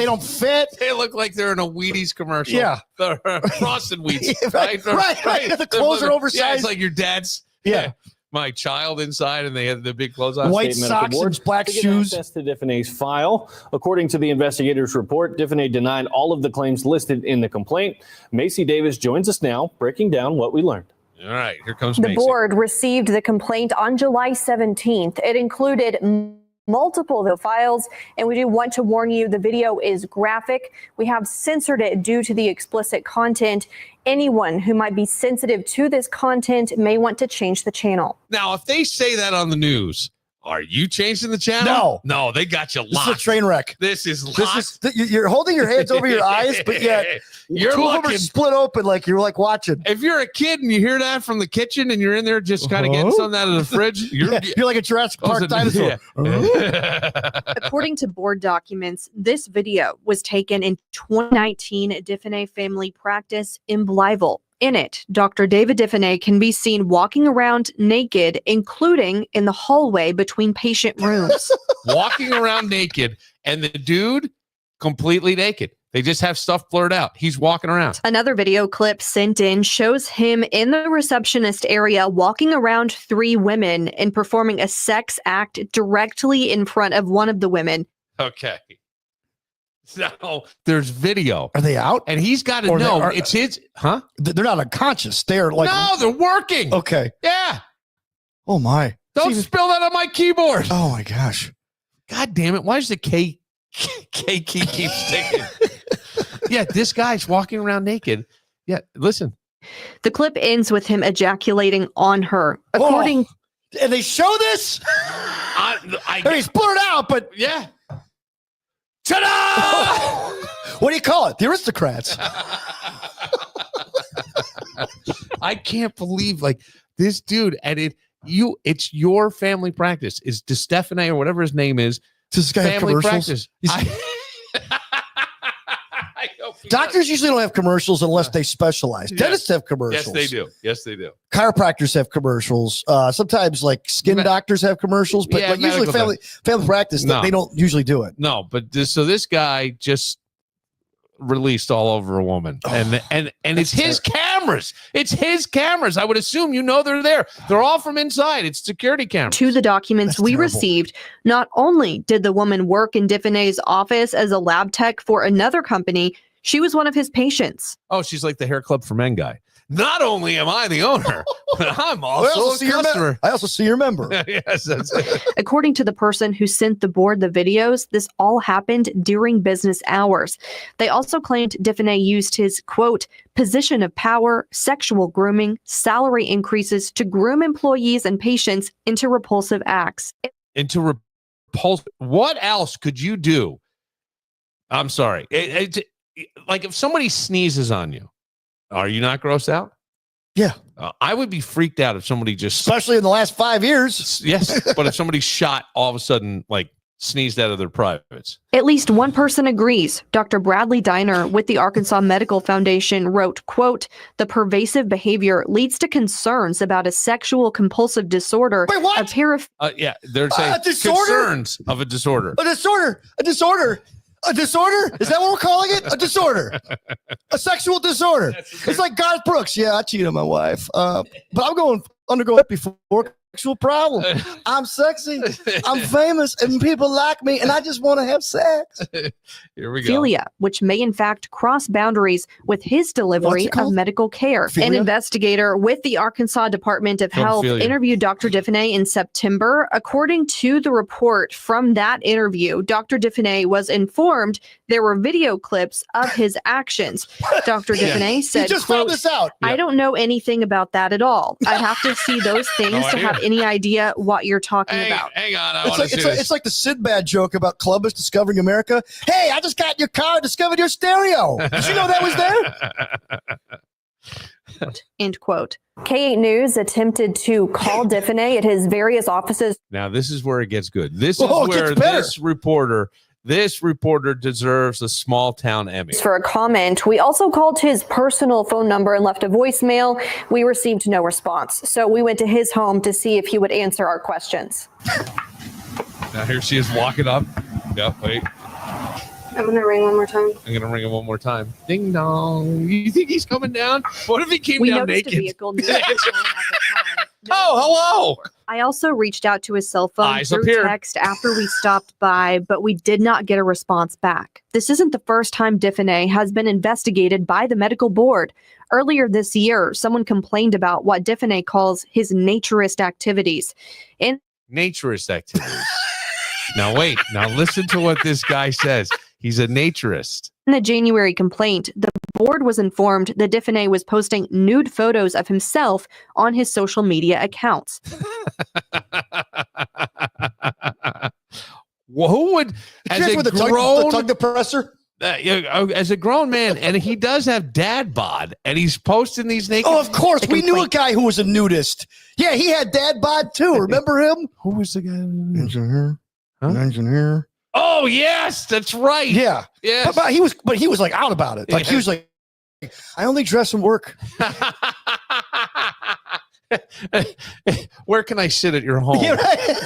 don't fit. They look like they're in a Wheaties commercial. Yeah. Frosted Wheats. Right. The clothes are oversized. Yeah, it's like your dad's. Yeah. My child inside, and they had the big clothes on. White State Medical socks Board and black to get shoes. access to Diffenay's file. According to the investigators' report, Diffenay denied all of the claims listed in the complaint. Macy Davis joins us now, breaking down what we learned. All right, here comes The Macy. board received the complaint on July 17th. It included multiple files, and we do want to warn you, the video is graphic. We have censored it due to the explicit content. Anyone who might be sensitive to this content may want to change the channel. Now, if they say that on the news, are you changing the channel? No, they got you This is locked. a train wreck. This is locked. You're holding your hands over your eyes, but yet You're two of them looking. are split open like you're like watching. If you're a kid and you hear that from the kitchen and you're in there just kind of getting something out of the fridge, you're You're like a Jurassic Park dinosaur. According to board documents, this video was taken in 2019 at Diffenay Family Practice in Blytheville. In it, Dr. David Diffenay can be seen walking around naked, including in the hallway between patient rooms. Walking around naked, and the dude completely naked. They just have stuff blurred out. He's walking around. Another video clip sent in shows him in the receptionist area walking around 3 women and performing a sex act directly in front of one of the women. Okay. So there's video. Are they out? And he's got to Or they know are- it's his. Huh? They're not unconscious. They're like, No, they're working. okay. Yeah. Oh my. Don't spill that on my keyboard. Oh my gosh. God damn it. Why does the K key keep sticking? Yeah, this guy's walking around naked. Yeah, listen. The clip ends with him ejaculating on her. According And they show this? I mean, it's blurred out, but yeah. Ta-da! what do you call it? The aristocrats. I can't believe like this dude, and it's your family practice. Is DeStefane or whatever his name is. Does this guy have Family commercials? practice. I hope he Doctors usually don't have commercials unless they specialize. Yeah. Dentists have does. commercials. Yes, they do. Yes, they do. Chiropractors have commercials. Sometimes like skin Me- doctors have commercials, but Yeah, like usually medical family practice, No. they don't usually do it. No, but this guy just released all over a woman, and it's his cameras. It's his cameras. I would assume they're there. They're all from inside. It's security cameras. to the documents That's we terrible. received, not only did the woman work in Diffenay's office as a lab tech for another company, she was one of his patients. Oh, she's like the hair club for men guy. Not only am I the owner, but I'm also a customer. I also see your member. Yes, that's it. According to the person who sent the board the videos, this all happened during business hours. They also claimed Diffenay used his, quote, position of power, sexual grooming, salary increases to groom employees and patients into repulsive acts. Into repulsive. What else could you do? I'm sorry. Like if somebody sneezes on you, are you not grossed out? Yeah. I would be freaked out if somebody just, Especially in the last 5 years. yes, but if somebody shot all of a sudden, like sneezed out of their privates. At least one person agrees. Dr. Bradley Diner with the Arkansas Medical Foundation wrote, quote, the pervasive behavior leads to concerns about a sexual compulsive disorder. Wait, what? A pair of Yeah, they're saying disorder? concerns of a disorder. A disorder. A disorder. A disorder? Is that what we're calling it? A disorder. A sexual disorder. It's like Garth Brooks. Yeah, I cheated on my wife. But I'm undergoing it before sexual problem. I'm sexy. I'm famous, and people like me, and I just want to have sex. Here we go. philia, which may in fact cross boundaries with his delivery of medical care. Philia? An investigator with the Arkansas Department of Health Philia. interviewed Dr. Diffenay in September. According to the report from that interview, Dr. Diffenay was informed there were video clips of his actions. Dr. Diffenay You said, just quote, found this out. I don't know anything about that at all. I'd have to see those things No to idea. have any idea what you're talking about. Hang on. I It's want to like, see it's, this. like, it's like the Sinbad joke about Columbus discovering America. Hey, I just got in your car and discovered your stereo. Did you know that was there? End quote. K8 News attempted to call Diffenay at his various offices. Now, this is where it gets good. This is Oh, it where gets better. this reporter deserves a small town Emmy. For a comment. We also called his personal phone number and left a voicemail. We received no response. So we went to his home to see if he would answer our questions. Now here she is walking up. Yeah, wait. I'm going to ring one more time. I'm gonna ring him one more time. Ding dong. You think he's coming down? What if he came We down noticed naked? a vehicle near his home at the time. Oh, hello. I also reached out to his cell phone Eyes up through here. text after we stopped by, but we did not get a response back. This isn't the first time Diffenay has been investigated by the medical board. Earlier this year, someone complained about what Diffenay calls his naturist activities. Naturist activities. Now wait. Now listen to what this guy says. He's a naturist. In the January complaint, the board was informed that Diffenay was posting nude photos of himself on his social media accounts. Well, who would, as a With the grown, tug depressor? as a grown man, and he does have dad bod, and he's posting these naked. Oh, of course. We knew a guy who was a nudist. Yeah, he had dad bod too. Remember him? Who was the guy? Engineer. Huh? Engineer. Oh yes, that's right. Yeah. Yes. But he was like out about it. Like he was like, I only dress and work. Where can I sit at your home Yeah, right?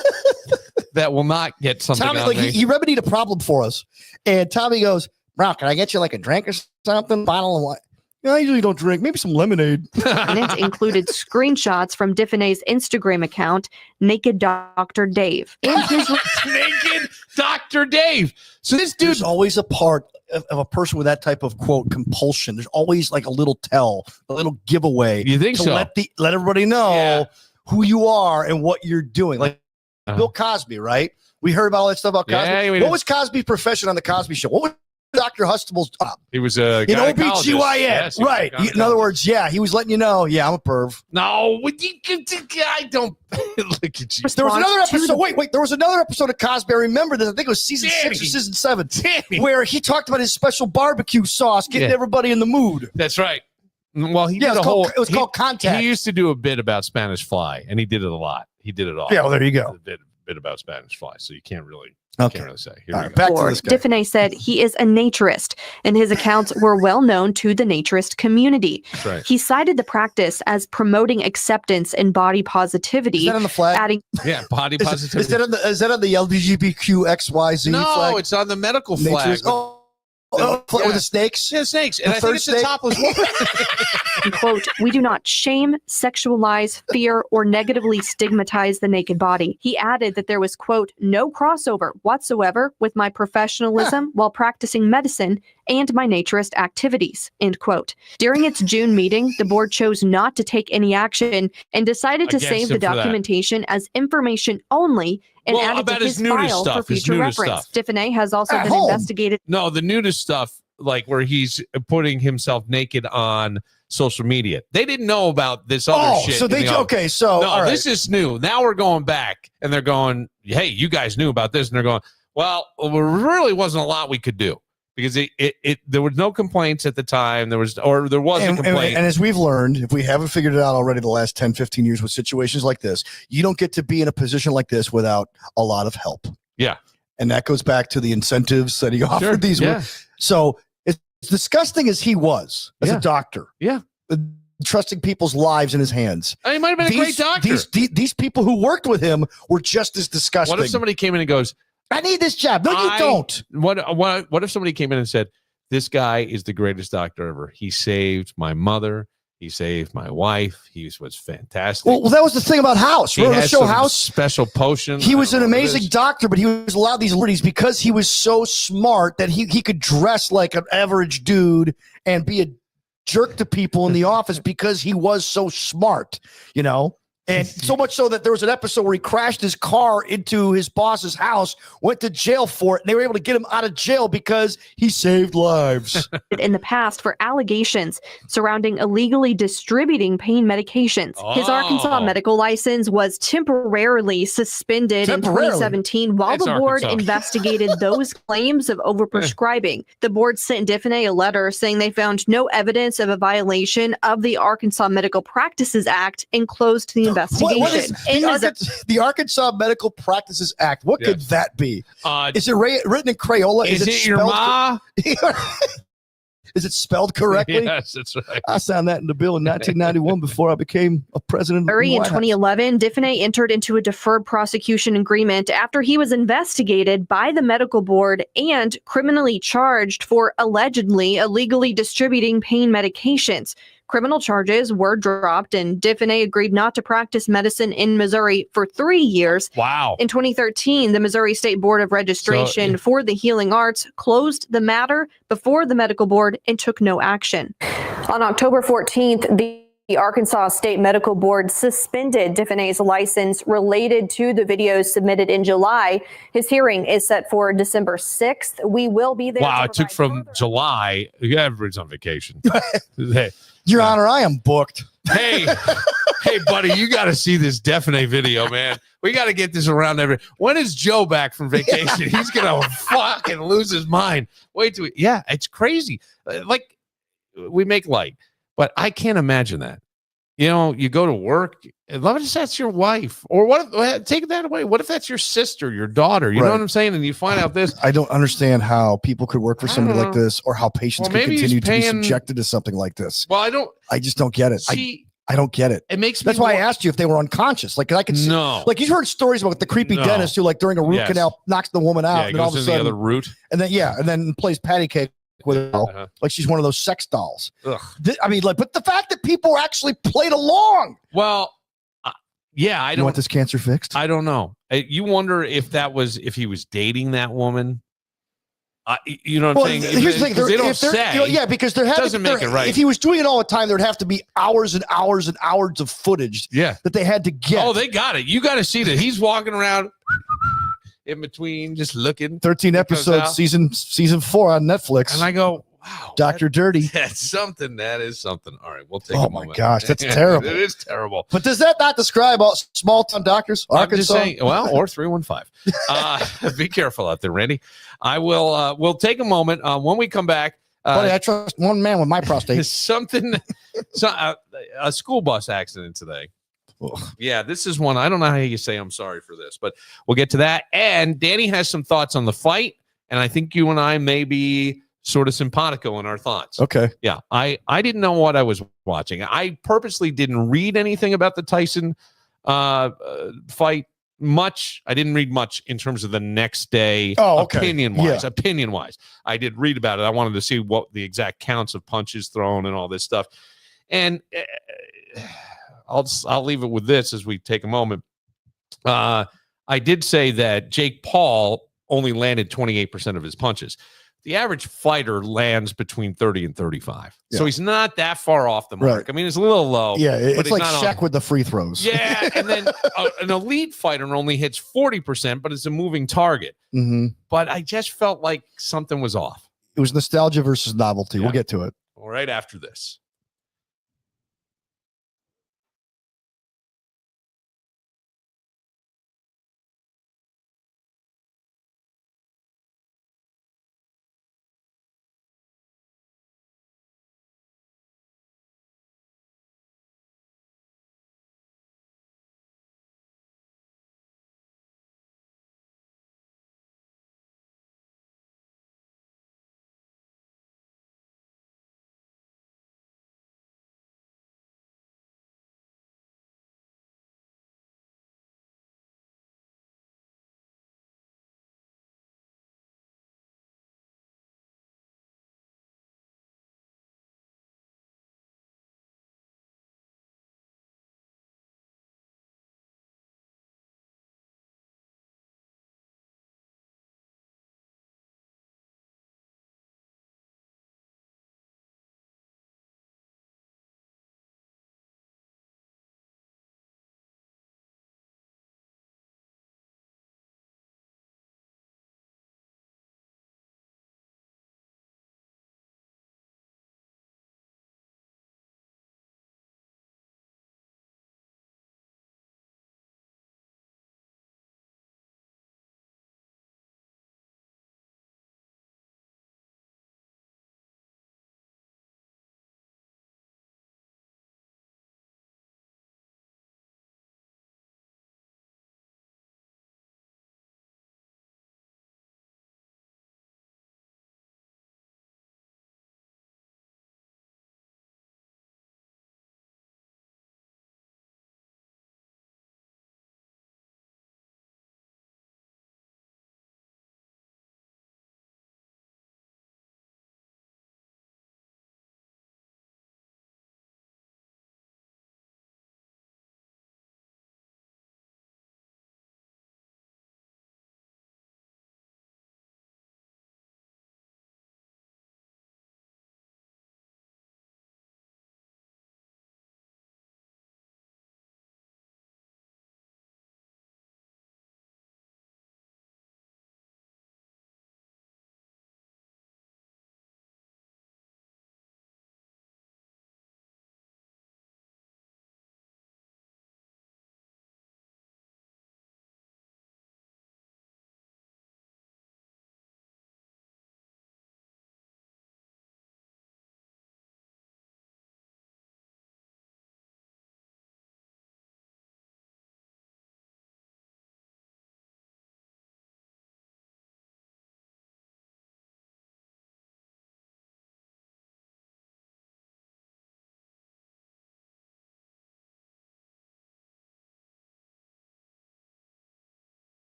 that will not get something Tommy, on like me? he remedied a problem for us. And Tommy goes, Bro, can I get you like a drink or something? Bottle of wine. I usually don't drink. Maybe some lemonade. And it included screenshots from Diffenay's Instagram account, Naked Dr. Dave. In his Naked Dr. Dave. So this dude, There's always a part of a person with that type of quote compulsion. There's always like a little tell, a little giveaway. You think to so? let everybody know Yeah. who you are and what you're doing. Like Uh-huh. Bill Cosby, right? We heard about all that stuff about Cosby. Yeah, we What did. was Cosby's profession on the Cosby Show? What was Dr. Hustable's job? he was a In gynecologist. OBGYN, Yes, he was a right? In gynecologist. other words, yeah, he was letting you know, yeah, I'm a perv. No, I don't look at you. There was another Response to episode. the- There was another episode of Cosby. I remember that. I think it was season 6 or Danny. season 7, Danny. where he talked about his special barbecue sauce, getting Yeah. everybody in the mood. That's right. Well, he Yeah, did it was called Contact. He used to do a bit about Spanish fly, and he did it a lot. He did it all. Yeah, well, there you go. A bit about Spanish fly, so you can't really Okay. say. Here All we right, go. back to board. this guy. Diffenay said he is a naturist, and his accounts were well known to the naturist community. That's right. He cited the practice as promoting acceptance and body Is positivity, that on the flag? adding Yeah, body Is positivity. that on the LGBTQXYZ no, flag? it's on the medical flag. Naturist. With the snakes? Yeah, snakes. The And I think third it's a snake? topless woman. quote, "We do not shame, sexualize, fear, or negatively stigmatize the naked body." He added that there was, quote, "no crossover whatsoever with my professionalism while practicing medicine and my naturist activities," end quote. During its June meeting, the board chose not to take any action and decided to Against save the him for that. documentation as information only and Well, added about to his his nudist file stuff, for his future nudist reference. stuff. Diffenay has also At been home. investigated. No, the nudist stuff, like where he's putting himself naked on social media. They didn't know about this other shit. So so no, all right. this is new. Now we're going back, and they're going, "Hey, you guys knew about this," and they're going, "Well, there really wasn't a lot we could do." Because there was no complaints at the time. There was a complaint. And as we've learned, if we haven't figured it out already the last 10, 15 years with situations like this, you don't get to be in a position like this without a lot of help. Yeah. And that goes back to the incentives that he offered these. Yeah. So it's disgusting as he was as a doctor. Yeah. Trusting people's lives in his hands. He might have been a great doctor. These people who worked with him were just as disgusting. What if somebody came in and goes, I need this job. No, you don't. What if somebody came in and said, this guy is the greatest doctor ever. He saved my mother. He saved my wife. He was fantastic. Well, that was the thing about House. Remember the show House? Special potion. He was an amazing doctor, but he was allowed these liberties because he was so smart that he could dress like an average dude and be a jerk to people in the office because he was so smart, you know? And so much so that there was an episode where he crashed his car into his boss's house, went to jail for it, and they were able to get him out of jail because he saved lives. In the past for allegations surrounding illegally distributing pain medications. His Arkansas medical license was temporarily suspended in 2017 while the board investigated those claims of overprescribing. The board sent Diffenay a letter saying they found no evidence of a violation of the Arkansas Medical Practices Act and closed the investigation. What is the Arkansas Medical Practices Act? What could that be? Is it written in Crayola? Is it your ma? Is it spelled correctly? Yes, that's right. I signed that in the bill in 1991 before I became a president. In 2011, Diffenay entered into a deferred prosecution agreement after he was investigated by the medical board and criminally charged for allegedly illegally distributing pain medications. Criminal charges were dropped, and Diffenay agreed not to practice medicine in Missouri for 3 years. Wow. In 2013, the Missouri State Board of Registration for the Healing Arts closed the matter before the medical board and took no action. On October 14th, the Arkansas State Medical Board suspended Diffenay's license related to the videos submitted in July. His hearing is set for December 6th. We will be there. Wow, it took from July. Everybody's on vacation. Your Honor, I am booked. Hey, buddy, you got to see this Diffenay video, man. We got to get this around when is Joe back from vacation? He's going to fucking lose his mind. Wait till it's crazy. Like, we make light, but I can't imagine that. You know, you go to work, what if that's your wife? Or take that away. What if that's your sister, your daughter? You know what I'm saying? And you find out this. I don't understand how people could work for somebody like this or how patients could continue to be subjected to something like this. Well, I just don't get it. I don't get it. It makes me That's why I asked you if they were unconscious. Like I could see, like you've heard stories about the creepy dentist who like during a root canal knocks the woman out and all of a sudden the other root. And then plays patty cake with her, like she's one of those sex dolls. I mean, like, but the fact that people actually played along. Well, I don't want this cancer fixed. I don't know. You wonder if he was dating that woman. You know what I'm saying? Here's the thing: they don't say. because there doesn't make it right. If he was doing it all the time, there'd have to be hours and hours and hours of footage. That they had to get. Oh, they got it. You got to see that he's walking around in between, just looking. 13 episodes, season 4 on Netflix. And I go, wow, Dr. Dirty. That's something. That is something. All right, we'll take a moment. Oh my gosh, that's terrible. It is terrible. But does that not describe all small town doctors? I'm just saying, or 315. Be careful out there, Randy. I will. We'll take a moment when we come back. Buddy, I trust one man with my prostate. A school bus accident today. Yeah, this is one. I don't know how you say I'm sorry for this, but we'll get to that. And Danny has some thoughts on the fight, and I think you and I may be sort of simpatico in our thoughts. Okay. Yeah, I didn't know what I was watching. I purposely didn't read anything about the Tyson fight much. I didn't read much in terms of the next day opinion wise. I did read about it. I wanted to see what the exact counts of punches thrown and all this stuff. And I'll leave it with this as we take a moment. I did say that Jake Paul only landed 28% of his punches. The average fighter lands between 30 and 35. So he's not that far off the mark. Right. I mean, it's a little low. Yeah, it's like Shaq with the free throws. Yeah, and then an elite fighter only hits 40%, but it's a moving target. Mm-hmm. But I just felt like something was off. It was nostalgia versus novelty. We'll get to it. All right, after this.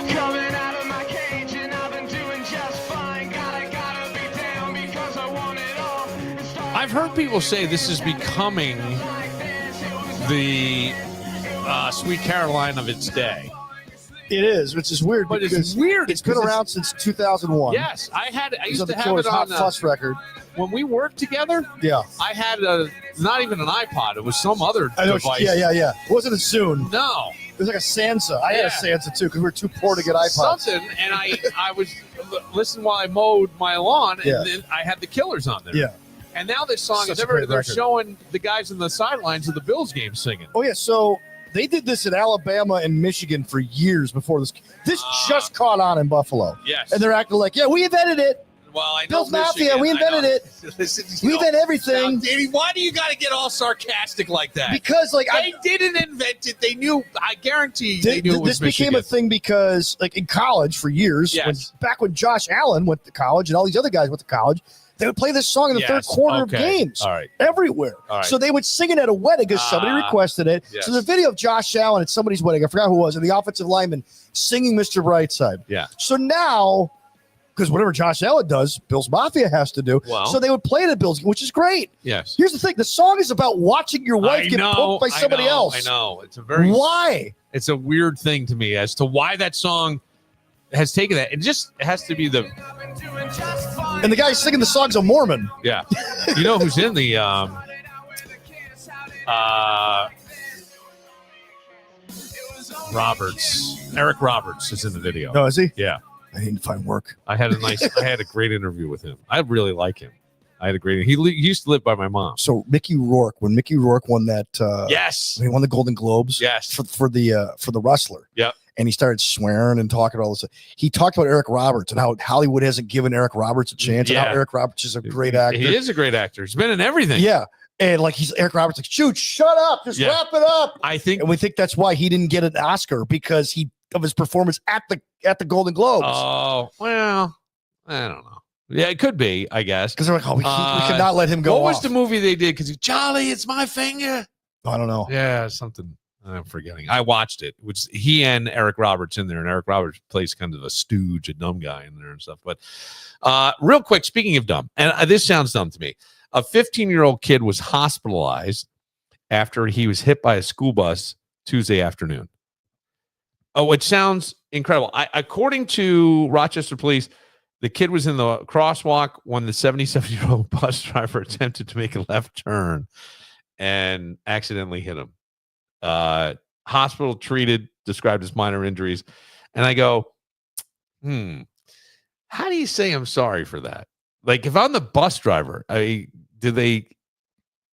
Coming out of my cage and I've been doing just fine. Gotta be down because I want it all. I've heard people say this is becoming the Sweet Caroline of its day. It is, which is weird. But it's because weird. It's been around since 2001. Yes, I used on to the have Killer's it Hot on Fuss record. when we worked together. Yeah. I had not even an iPod. It was some other I know. device. Yeah. It wasn't a Zune. No. It was like a Sansa. I had a Yeah. Sansa too because we were too poor to get iPods. Something, and I was listening while I mowed my lawn, and Yeah. then I had the Killers on there. Yeah. And now this song Such is a great they're record. showing the guys in the sidelines of the Bills game singing. Oh yeah. So they did this in Alabama and Michigan for years before this. This just caught on in Buffalo, Yes. and they're acting like, yeah, we invented it. Well, I know Bill's Mafia, Michigan, we I invented know. it. Listen, We invent everything. Now, Danny, why do you got to get all sarcastic like that? Because like They didn't invent it. They knew. I guarantee they knew it was this became a Michigan. thing because like in college for years, Yes. back when Josh Allen went to college and all these other guys went to college, they would play this song in the third Yes, quarter of okay. games. All right. Everywhere. All right. So they would sing it at a wedding because somebody requested it. yes. So the video of Josh Allen at somebody's wedding, I forgot who it was, and the offensive lineman singing Mr. Brightside. Yeah. So now, because whatever Josh Allen does, Bills Mafia has to do. Well. So they would play the Bills, which is great. Yes. Here's the thing: the song is about watching your wife I get know, poked by somebody I know, else. I know. It's a very Why? It's a weird thing to me as to why that song has taken that. It just has to be the And the guy singing the song's a Mormon. yeah. You know who's in the Roberts? Eric Roberts is in the video. No, is he? Yeah. I need to find work. I had a great interview with him. I really like him. I had a great. He used to live by my mom. So Mickey Rourke, when Mickey Rourke won that, Yes. when he won the Golden Globes, Yes. for the wrestler, Yep. and he started swearing and talking all this. He talked about Eric Roberts and how Hollywood hasn't given Eric Roberts a chance, and Yeah. how Eric Roberts is a great actor. He is a great actor. He's been in everything. Yeah, and like Eric Roberts, like, shoot, shut up, just Yeah. wrap it up. I think. And we think that's why he didn't get an Oscar because of his performance at the Golden Globes. Oh well, I don't know. Yeah, it could be. I guess. Because they're like, oh, we cannot let him go. What was off. the movie they did? Because Charlie, it's my finger. I don't know. Yeah, something. I'm forgetting. I watched it, which he and Eric Roberts in there, and Eric Roberts plays kind of a stooge, a dumb guy in there and stuff. But real quick, speaking of dumb, and this sounds dumb to me, a 15-year-old kid was hospitalized after he was hit by a school bus Tuesday afternoon. Oh, which sounds incredible. According to Rochester Police, the kid was in the crosswalk when the 77-year-old bus driver attempted to make a left turn and accidentally hit him. Hospital treated, described as minor injuries. And I go, how do you say I'm sorry for that? Like, if I'm the bus driver,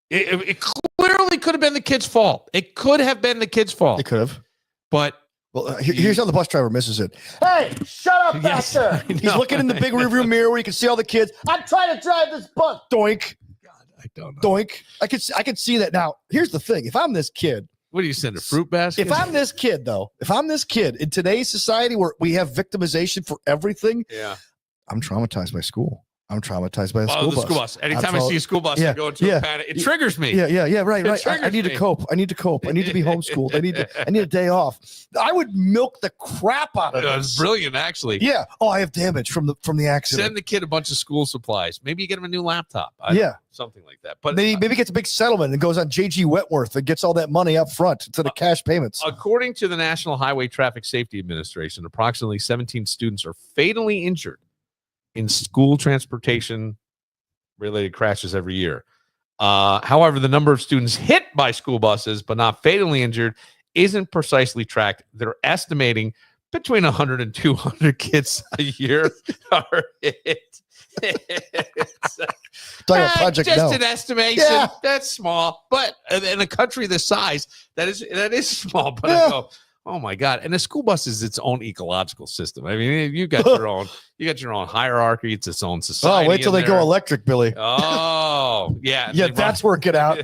it clearly could have been the kid's fault. It could have been the kid's fault. They could have. But well, here's how the bus driver misses it. Hey, shut up back Yes, there. I He's know. looking in the big rearview mirror where you can see all the kids. I'm trying to drive this bus. Doink, I don't know. doink. I could see that. Now, here's the thing. If I'm this kid, What do you send, a fruit basket? if I'm this kid in today's society where we have victimization for everything, yeah. I'm traumatized by school. I'm traumatized by the Oh, school the bus. school bus. Anytime I I'm see a school bus, yeah, I go into yeah. a panic. It triggers me. Yeah, right. It I triggers need to me. cope. I need to be homeschooled. I need a day off. I would milk the crap out of It it. was brilliant, actually. Yeah. Oh, I have damage from the accident. Send the kid a bunch of school supplies. Maybe you get him a new laptop. Yeah. Something like that. But Maybe gets a big settlement and goes on JG Wentworth and gets all that money up front to the cash payments. according to the National Highway Traffic Safety Administration, approximately 17 students are fatally injured in school transportation related crashes every year. However, the number of students hit by school buses but not fatally injured isn't precisely tracked. They're estimating between 100 and 200 kids a year are hit. It's, Talking about Project just No. an estimation. Yeah. That's small, but in a country this size, that is small. But Yeah. I go, oh my god! And a school bus is its own ecological system. I mean, you got your own hierarchy. It's its own society. Oh, wait till in they go there. electric, Billy. Oh, yeah. Yeah, that's working out.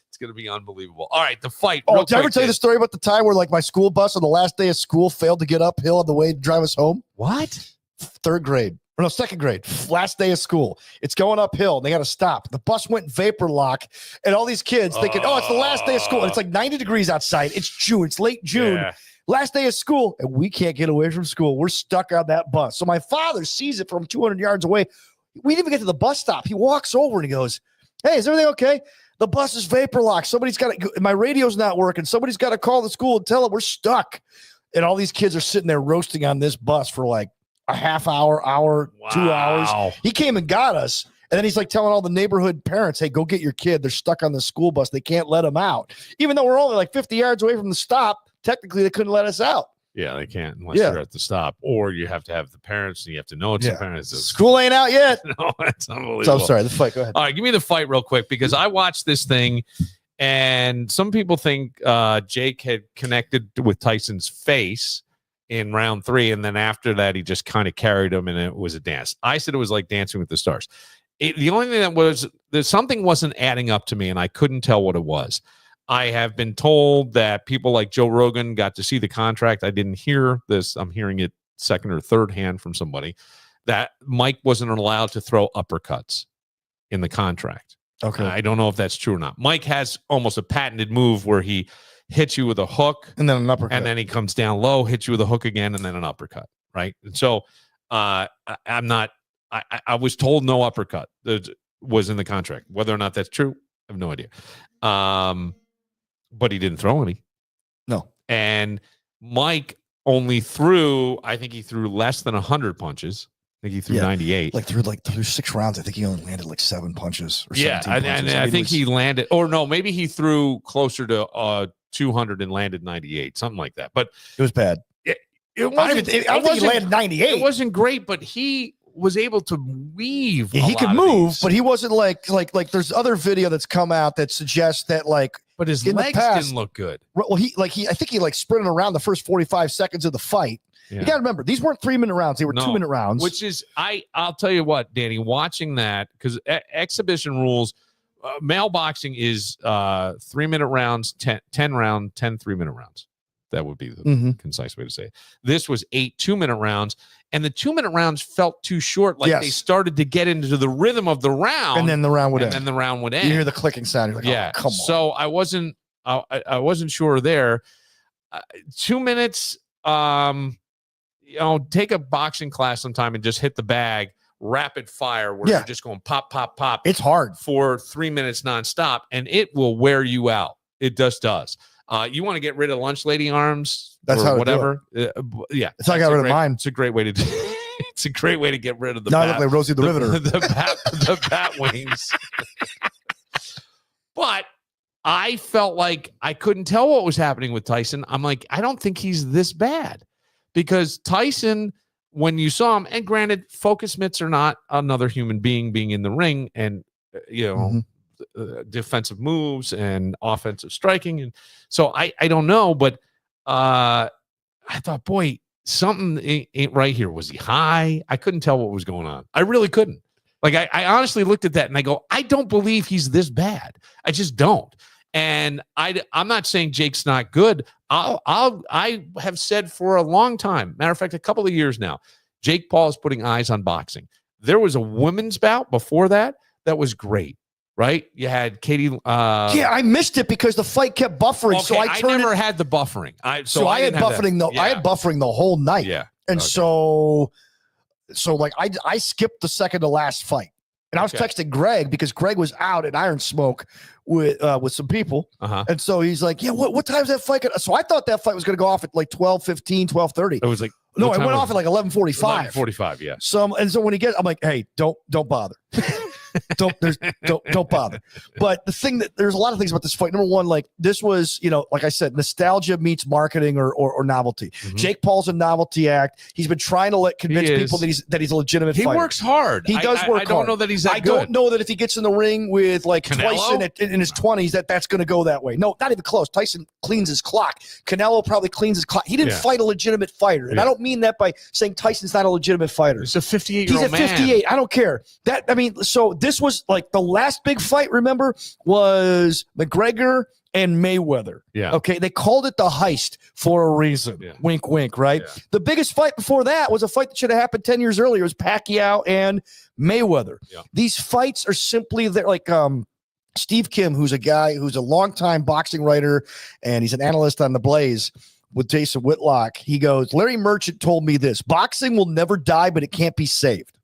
It's going to be unbelievable. All right, the fight. Oh, real did I ever quick, tell you kid. the story about the time where like my school bus on the last day of school failed to get uphill on the way to drive us home? What? Third grade. Or no, second grade. Last day of school. It's going uphill. And they got to stop. The bus went vapor lock, and all these kids thinking, "Oh, it's the last day of school." And it's like 90 degrees outside. It's June. It's late June. Yeah. Last day of school, and we can't get away from school. We're stuck on that bus. So my father sees it from 200 yards away. We didn't even get to the bus stop. He walks over and he goes, "Hey, is everything okay? The bus is vapor locked. Somebody's got to, my radio's not working. Somebody's got to call the school and tell them we're stuck." And all these kids are sitting there roasting on this bus for like a half hour, 2 hours. He came and got us. And then he's like telling all the neighborhood parents, "Hey, go get your kid. They're stuck on the school bus. They can't let them out." Even though we're only like 50 yards away from the stop, technically they couldn't let us out. Yeah, they can't unless you're at the stop, or you have to have the parents, and you have to know it's the parents. School ain't out yet. No, it's unbelievable. So I'm sorry. The fight. Go ahead. All right, give me the fight real quick because I watched this thing, and some people think Jake had connected with Tyson's face in round 3, and then after that he just kind of carried him, and it was a dance. I said it was like Dancing with the Stars. The only thing that was that something wasn't adding up to me, and I couldn't tell what it was. I have been told that people like Joe Rogan got to see the contract. I didn't hear this. I'm hearing it second or third hand from somebody that Mike wasn't allowed to throw uppercuts in the contract. Okay. I don't know if that's true or not. Mike has almost a patented move where he hits you with a hook and then an uppercut, and then he comes down low, hits you with a hook again, and then an uppercut. Right. And so I'm not. I was told no uppercut was in the contract. Whether or not that's true, I have no idea. But he didn't throw any. No. And Mike only threw, I think he threw less than 100 punches. I think he threw 98. Through 6 rounds, I think he only landed like 7 punches. Or yeah, and I think he landed, or no, maybe he threw closer to 200 and landed 98, something like that. But it was bad. It wasn't. I don't think he landed 98. It wasn't great, but he was able to weave. Yeah, he could move, but he wasn't like there's other video that's come out that suggests that but his legs didn't look good. Well, I think he sprinted around the first 45 seconds of the fight. Yeah. You got to remember, these weren't 3-minute rounds; they were 2-minute rounds. Which is, I'll tell you what, Danny, watching that, because exhibition rules, male boxing is 3-minute rounds, 10 round, 10 3-minute rounds. That would be the concise way to say it. This was 8 2-minute rounds, and the 2-minute rounds felt too short. Like they started to get into the rhythm of the round, and then the round would end. And then the round would end. You hear the clicking sound. You're like, yeah, oh, come on. So I wasn't sure there. 2 minutes. Take a boxing class sometime and just hit the bag, rapid fire, where you're just going pop, pop, pop. It's hard for 3 minutes nonstop, and it will wear you out. It just does. You want to get rid of lunch lady arms? That's or how whatever. Yeah, that's how I got rid of mine. It's a great way to do. It's a great way to get rid of the. I look like Rosie the Riveter. The bat wings. But I felt like I couldn't tell what was happening with Tyson. I'm like, I don't think he's this bad, because Tyson, when you saw him, and granted, focus mitts are not another human being in the ring, and defensive moves and offensive striking, and so I don't know, but I thought, boy, something ain't right here. Was he high? I couldn't tell what was going on. I really couldn't. Like I honestly looked at that and I go, I don't believe he's this bad. I just don't. And I'm not saying Jake's not good. I have said for a long time, matter of fact, a couple of years now, Jake Paul is putting eyes on boxing. There was a women's bout before that was great. Right? You had Katie. I missed it because the fight kept buffering. Okay, so I never had the buffering. I had buffering the whole night. Yeah. And so like I skipped the second to last fight. And I was texting Greg because Greg was out at Iron Smoke with some people. And so he's like, yeah, what time's that fight? So I thought that fight was going to go off at like 12:15, 12:30. It was like, no, it went off at like 11:45. 11:45, yeah. So when he gets, I'm like, hey, don't bother. don't bother. But the thing that there's a lot of things about this fight. Number one, like this was, like I said, nostalgia meets marketing or novelty. Jake Paul's a novelty act. He's been trying to convince people that he's a legitimate fighter. He works hard. He does work hard. I don't know that he's that good. I don't know that if he gets in the ring with like Tyson in his 20s, that's going to go that way. No, not even close. Tyson cleans his clock. Canelo probably cleans his clock. He didn't fight a legitimate fighter. And I don't mean that by saying Tyson's not a legitimate fighter. He's a 58-year-old man. He's a 58. I don't care. So this was like the last big fight, remember, was McGregor and Mayweather. Yeah. Okay. They called it the heist for a reason. Yeah. Wink, wink, right? Yeah. The biggest fight before that was a fight that should have happened 10 years earlier. It was Pacquiao and Mayweather. Yeah. These fights are simply like Steve Kim, who's a guy who's a longtime boxing writer, and he's an analyst on The Blaze, with Jason Whitlock. He goes, Larry Merchant told me this: boxing will never die, but it can't be saved.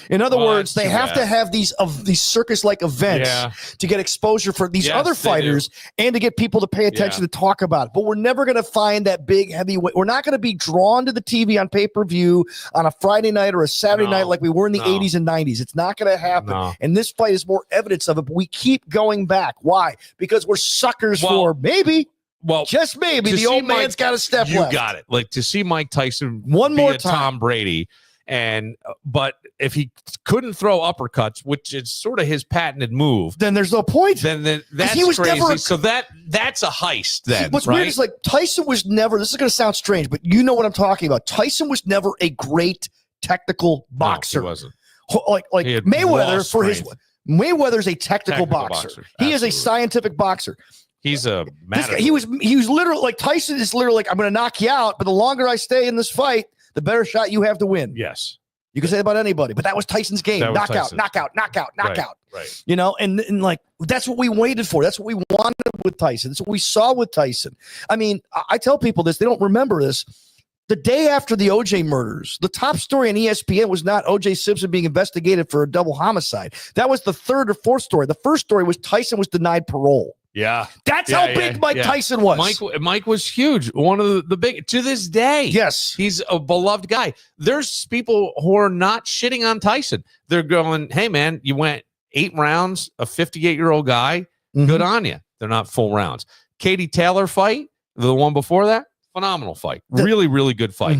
In other words, they have to have these circus-like events to get exposure for these other fighters and to get people to pay attention to talk about it. But we're never going to find that big heavyweight. We're not going to be drawn to the TV on pay-per-view on a Friday night or a Saturday night like we were in the 80s and 90s. It's not going to happen. And this fight is more evidence of it. But we keep going back. Why? Because we're suckers for maybe. Well, just maybe the old man's got a step left. You got it. Like to see Mike Tyson one more time, Tom Brady. But if he couldn't throw uppercuts, which is sort of his patented move, then there's no point. Then that's he was crazy. Never so that's a heist. Then what's weird is like Tyson was never. This is going to sound strange, but you know what I'm talking about. Tyson was never a great technical boxer. No, he wasn't. Like Mayweather for his Mayweather's a technical boxer. He is a scientific boxer. He's a he was literally like Tyson is literally like, I'm going to knock you out, but the longer I stay in this fight, the better shot you have to win. Yes. You can say that about anybody, but that was Tyson's game. Knockout. Right. You know, and like that's what we waited for. That's what we wanted with Tyson. That's what we saw with Tyson. I mean, I tell people this, they don't remember this. The day after the OJ murders, the top story on ESPN was not OJ Simpson being investigated for a double homicide. That was the third or fourth story. The first story was Tyson was denied parole. Yeah. That's how big Mike Tyson was. Mike was huge. One of the big, to this day. Yes. He's a beloved guy. There's people who are not shitting on Tyson. They're going, hey, man, you went 8 rounds, a 58-year-old guy. Good on you. They're not full rounds. Katie Taylor fight, the one before that, phenomenal fight. Really, really good fight.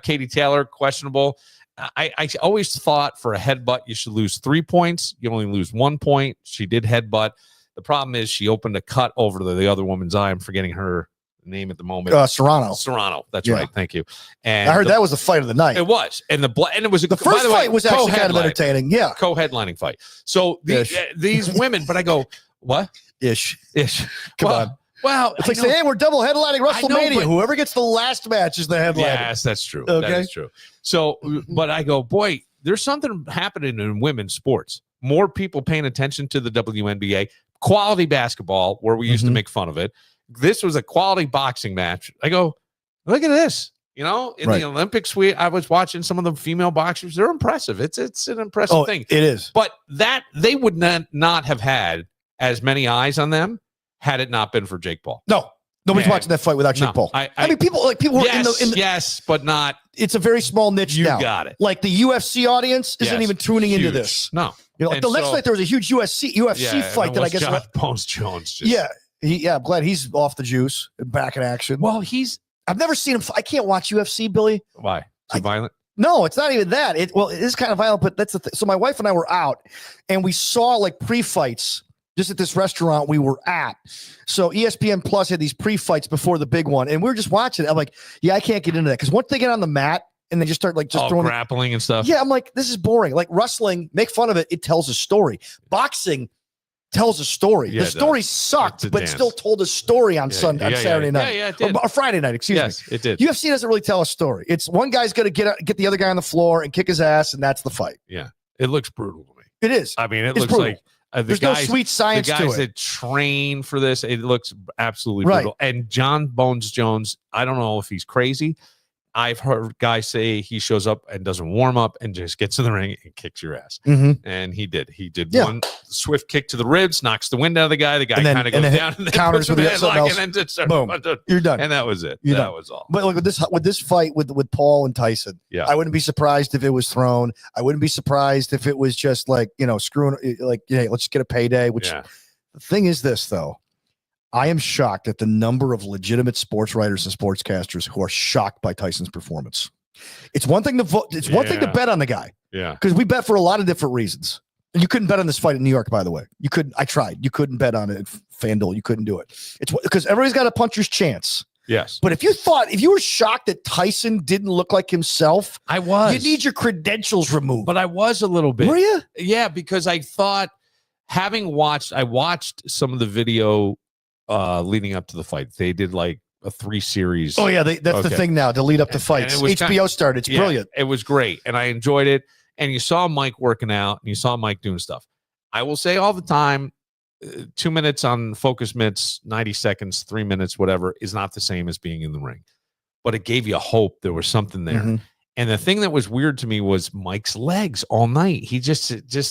Katie Taylor, questionable. I always thought for a headbutt, you should lose 3 points. You only lose 1 point. She did headbutt. The problem is she opened a cut over the other woman's eye. I'm forgetting her name at the moment. Serrano. That's right. Thank you. And I heard that was the fight of the night. It was. And it was the first fight was actually kind of entertaining. Yeah. Co-headlining fight. So these women, but I go, what? Ish. Come on. Wow. It's like saying, hey, we're double headlining WrestleMania. Whoever gets the last match is the headliner. Yes, that's true. Okay. That is true. So, but I go, boy, there's something happening in women's sports. More people paying attention to the WNBA. Quality basketball, where we used to make fun of it. This was a quality boxing match. I go, look at this. You know, in the Olympics, I was watching some of the female boxers. They're impressive. It's an impressive thing. It is. But that they would not have had as many eyes on them had it not been for Jake Paul. No. Nobody's watching that fight without Jake Paul. I mean, people who are in the yes, but not. It's a very small niche now. You got it. Like the UFC audience isn't even tuning into this. No. You know, like the next night there was a huge UFC fight that I guess John Bones Jones. I'm glad he's off the juice and back in action. Well, I've never seen him. I can't watch UFC, Billy. Why? Too violent? No, it's not even that. It is kind of violent, but that's the thing. So my wife and I were out, and we saw like pre-fights just at this restaurant we were at. So ESPN Plus had these pre-fights before the big one, and we were just watching it. I'm like, I can't get into that because once they get on the mat and they just start like throwing grappling and stuff. Yeah, I'm like, this is boring. Like wrestling, make fun of it. It tells a story. Boxing tells a story. The story sucked, but still told a story on Saturday night. Yeah, it did. Or Friday night, excuse me. Yes, it did. UFC doesn't really tell a story. It's one guy's going to get the other guy on the floor and kick his ass, and that's the fight. Yeah, it looks brutal to me. It is. I mean, it looks brutal. like there's no sweet science to it. The guys that train for this, it looks absolutely brutal. And John Bones Jones, I don't know if he's crazy. I've heard guys say he shows up and doesn't warm up and just gets in the ring and kicks your ass. And he did. He did one swift kick to the ribs, knocks the wind out of the guy. The guy kind of goes down and then counters with the headlock, and then just boom, you're done. And that was it. That was all. But like with this fight with Paul and Tyson, I wouldn't be surprised if it was thrown. I wouldn't be surprised if it was just like, screwing, like, let's just get a payday. Which the thing is this though. I am shocked at the number of legitimate sports writers and sportscasters who are shocked by Tyson's performance. It's one thing to vote. It's one thing to bet on the guy. Yeah. Because we bet for a lot of different reasons. And you couldn't bet on this fight in New York, by the way. You couldn't. I tried. You couldn't bet on it at FanDuel. You couldn't do it. It's because everybody's got a puncher's chance. Yes. But if you were shocked that Tyson didn't look like himself, I was. You need your credentials removed. But I was a little bit. Were you? Yeah, because I thought I watched some of the video leading up to the fight. They did like a 3 series. Oh yeah, that's the thing now to lead up to fights. HBO started. It's brilliant. It was great, and I enjoyed it. And you saw Mike working out, and you saw Mike doing stuff. I will say all the time, 2 minutes on focus mitts, 90 seconds, 3 minutes, whatever, is not the same as being in the ring. But it gave you hope there was something there. Mhm. And the thing that was weird to me was Mike's legs all night. He just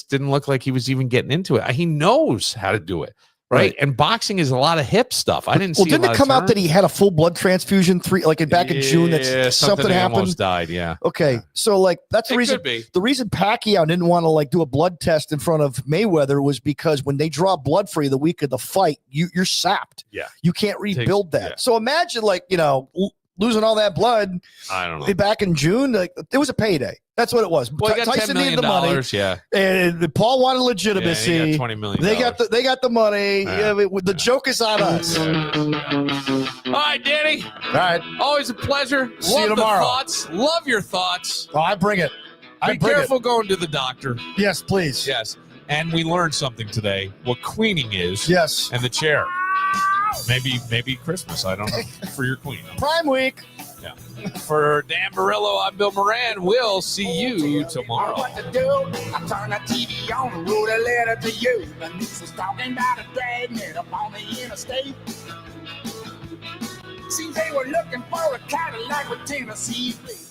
didn't look like he was even getting into it. He knows how to do it, right? And boxing is a lot of hip stuff. I didn't see. Well, didn't it come out that he had a full blood transfusion back in June? That something happened. Almost died. Yeah. Okay, so like that's the reason. Could be. The reason Pacquiao didn't want to like do a blood test in front of Mayweather was because when they draw blood for you the week of the fight, you're sapped. Yeah. You can't rebuild that. yeah. So imagine losing all that blood. I don't know. Back in June, like it was a payday. That's what it was. Well, he got $10 Tyson million, needed the money, yeah. and Paul wanted legitimacy. Yeah, he got $20 million. They got the money. Yeah. The joke is on us. All right, Danny. All right. Always a pleasure. See you Love tomorrow. the thoughts. Love your thoughts. Oh, I bring it. Be careful going to the doctor. Yes, please. Yes. And we learned something today. What queening is. Yes. And the chair. Maybe Christmas. I don't know. For your queen. Prime week. Yeah. For Dan Barillo, I'm Bill Moran. We'll see you tomorrow. What to do? I turn the TV on and wrote a letter to you. The news was talking about a dragnet up on the interstate. Seems they were looking for a Cadillac with Tennessee plate.